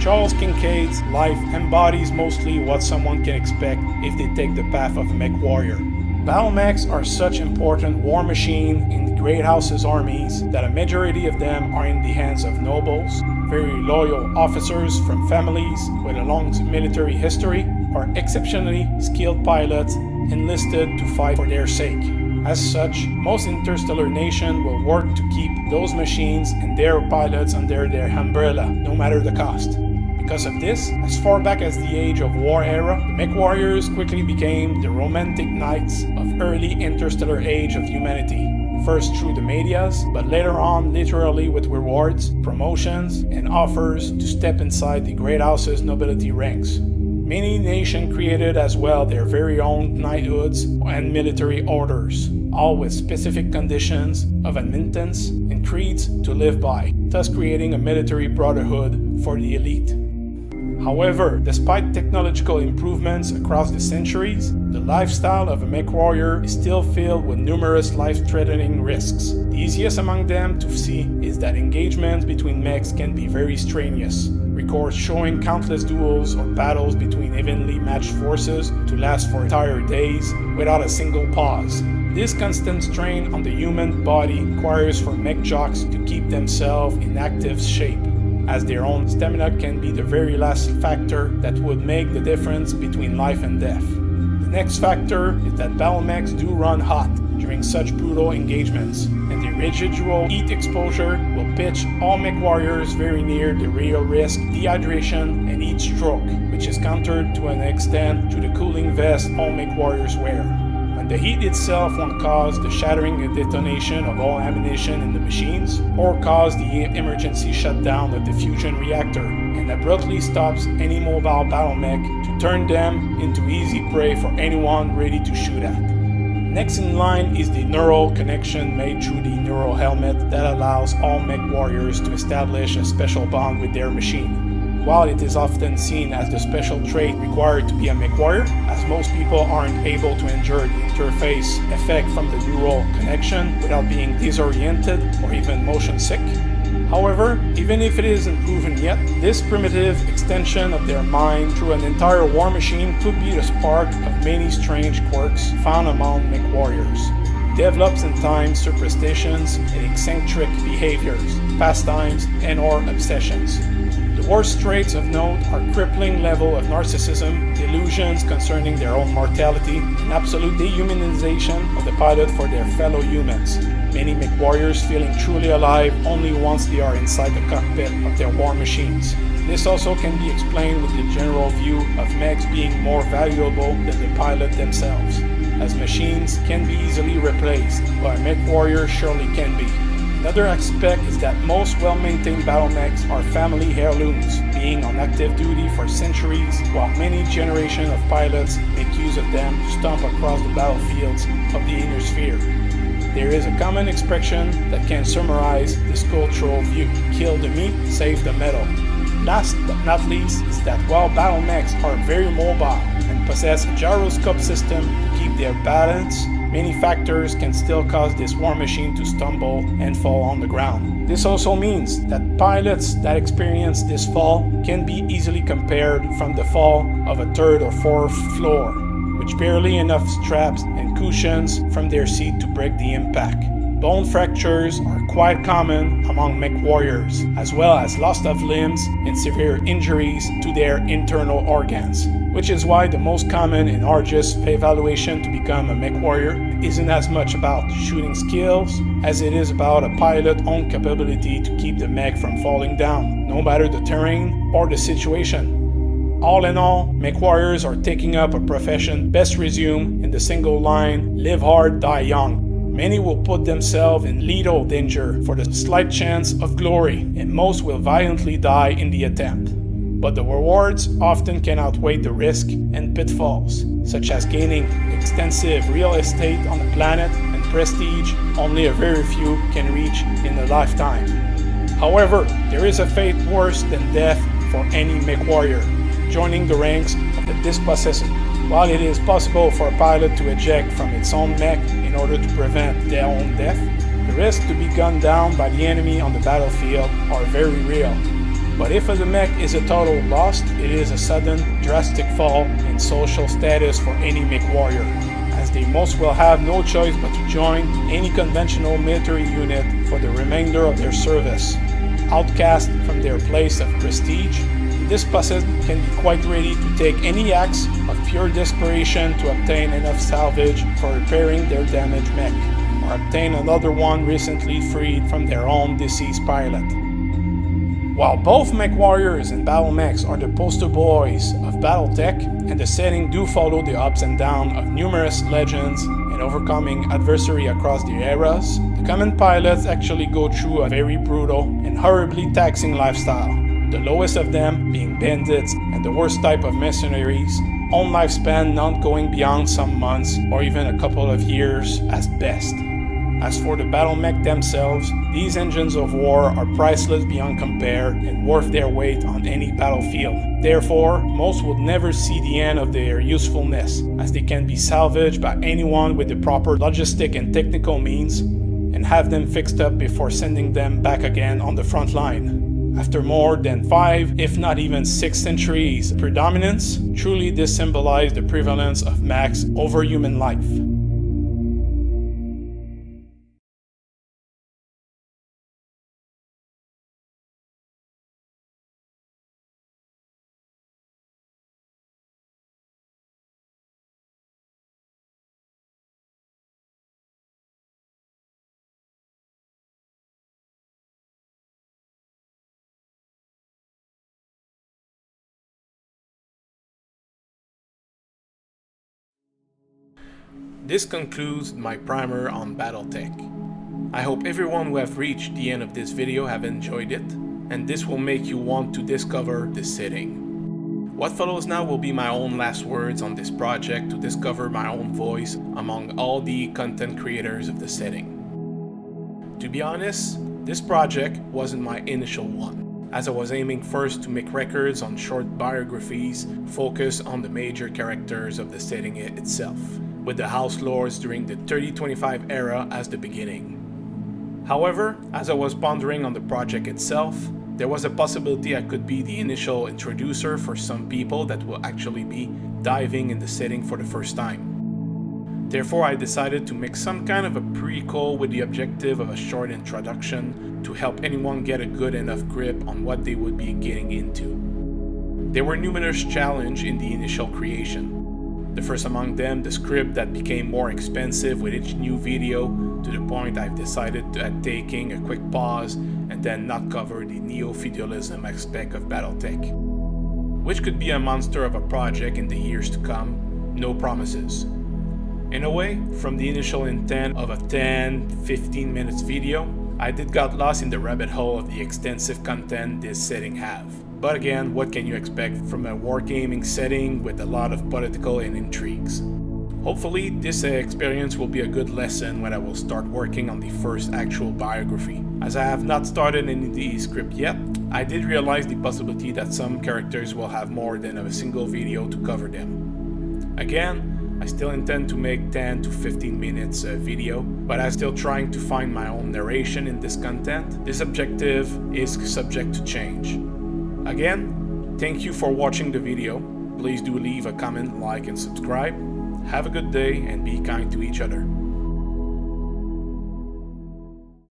Charles Kincaid's life embodies mostly what someone can expect if they take the path of a mech warrior. Battle mechs are such important war machine in the Great House's armies that a majority of them are in the hands of nobles, very loyal officers from families with a long military history, or exceptionally skilled pilots enlisted to fight for their sake. As such, most interstellar nations will work to keep those machines and their pilots under their umbrella, no matter the cost. Because of this, as far back as the Age of War era, the mech warriors quickly became the romantic knights of early interstellar age of humanity. First through the medias, but later on literally with rewards, promotions, and offers to step inside the Great House's nobility ranks. Many nations created as well their very own knighthoods and military orders, all with specific conditions of admittance and creeds to live by, thus creating a military brotherhood for the elite. However, despite technological improvements across the centuries, the lifestyle of a mech warrior is still filled with numerous life-threatening risks. The easiest among them to see is that engagements between mechs can be very strenuous, records showing countless duels or battles between evenly matched forces to last for entire days without a single pause. This constant strain on the human body requires for mech jocks to keep themselves in active shape, as their own stamina can be the very last factor that would make the difference between life and death. The next factor is that battle mechs do run hot during such brutal engagements, and the residual heat exposure will pitch all mech warriors very near the real risk dehydration and heat stroke, which is countered to an extent through the cooling vest all mech warriors wear. When the heat itself won't cause the shattering and detonation of all ammunition in the machines, or cause the emergency shutdown of the fusion reactor, and abruptly stops any mobile battle mech to turn them into easy prey for anyone ready to shoot at. Next in line is the neural connection made through the neural helmet that allows all mech warriors to establish a special bond with their machine. While it is often seen as the special trait required to be a mech warrior, as most people aren't able to endure the interface effect from the neural connection without being disoriented or even motion sick. However, even if it isn't proven yet, this primitive extension of their mind through an entire war machine could be the spark of many strange quirks found among mech warriors. Develops in time superstitions and eccentric behaviors, pastimes, and/or obsessions. The worst traits of note are crippling level of narcissism, delusions concerning their own mortality, and absolute dehumanization of the pilot for their fellow humans. Many MechWarriors feeling truly alive only once they are inside the cockpit of their war machines. This also can be explained with the general view of mechs being more valuable than the pilot themselves, as machines can be easily replaced, but a MechWarrior surely can be. Another aspect is that most well-maintained battle mechs are family heirlooms, being on active duty for centuries, while many generations of pilots make use of them to stomp across the battlefields of the inner sphere. There is a common expression that can summarize this cultural view: kill the meat, save the metal. Last but not least is that while battle mechs are very mobile and possess a gyroscope system to keep their balance, many factors can still cause this war machine to stumble and fall on the ground. This also means that pilots that experience this fall can be easily compared from the fall of a third or fourth floor, with barely enough straps and cushions from their seat to break the impact. Bone fractures are quite common among MechWarriors, as well as loss of limbs and severe injuries to their internal organs, which is why the most common and arduous evaluation to become a MechWarrior isn't as much about shooting skills as it is about a pilot's own capability to keep the mech from falling down, no matter the terrain or the situation. All in all, MechWarriors are taking up a profession best resumed in the single line, live hard, die young. Many will put themselves in lethal danger for the slight chance of glory, and most will violently die in the attempt. But the rewards often can outweigh the risk and pitfalls, such as gaining extensive real estate on the planet and prestige only a very few can reach in a lifetime. However, there is a fate worse than death for any MechWarrior: joining the ranks of the dispossessed. While it is possible for a pilot to eject from its own mech in order to prevent their own death, the risk to be gunned down by the enemy on the battlefield are very real. But if the mech is a total loss, it is a sudden, drastic fall in social status for any MechWarrior, as they most will have no choice but to join any conventional military unit for the remainder of their service. Outcast from their place of prestige, this person can be quite ready to take any acts of pure desperation to obtain enough salvage for repairing their damaged mech, or obtain another one recently freed from their own deceased pilot. While both MechWarriors and battle mechs are the poster boys of BattleTech, and the setting do follow the ups and downs of numerous legends and overcoming adversity across the eras, the common pilots actually go through a very brutal and horribly taxing lifestyle. The lowest of them being bandits and the worst type of mercenaries, own lifespan not going beyond some months or even a couple of years as best. As for the battle mech themselves, these engines of war are priceless beyond compare and worth their weight on any battlefield. Therefore, most would never see the end of their usefulness, as they can be salvaged by anyone with the proper logistic and technical means, and have them fixed up before sending them back again on the front line. After more than 5, if not even 6 centuries predominance, truly this symbolizes the prevalence of mechs over human life. This concludes my primer on BattleTech. I hope everyone who have reached the end of this video have enjoyed it, and this will make you want to discover this setting. What follows now will be my own last words on this project to discover my own voice among all the content creators of the setting. To be honest, this project wasn't my initial one, as I was aiming first to make records on short biographies focused on the major characters of the setting itself, with the House Lords during the 3025 era as the beginning. However, as I was pondering on the project itself, there was a possibility I could be the initial introducer for some people that will actually be diving in the setting for the first time. Therefore, I decided to make some kind of a prequel with the objective of a short introduction to help anyone get a good enough grip on what they would be getting into. There were numerous challenges in the initial creation. The first among them, the script that became more expensive with each new video, to the point I've decided at taking a quick pause and then not cover the neo-feudalism aspect of BattleTech, which could be a monster of a project in the years to come, no promises. In a way, from the initial intent of a 10-15 minutes video, I did got lost in the rabbit hole of the extensive content this setting have. But again, what can you expect from a wargaming setting with a lot of political and intrigues? Hopefully, this experience will be a good lesson when I will start working on the first actual biography. As I have not started any of the script yet, I did realize the possibility that some characters will have more than a single video to cover them. Again, I still intend to make 10 to 15 minutes video, but I'm still trying to find my own narration in this content. This objective is subject to change. Again, thank you for watching the video. Please do leave a comment, like, and subscribe. Have a good day and be kind to each other.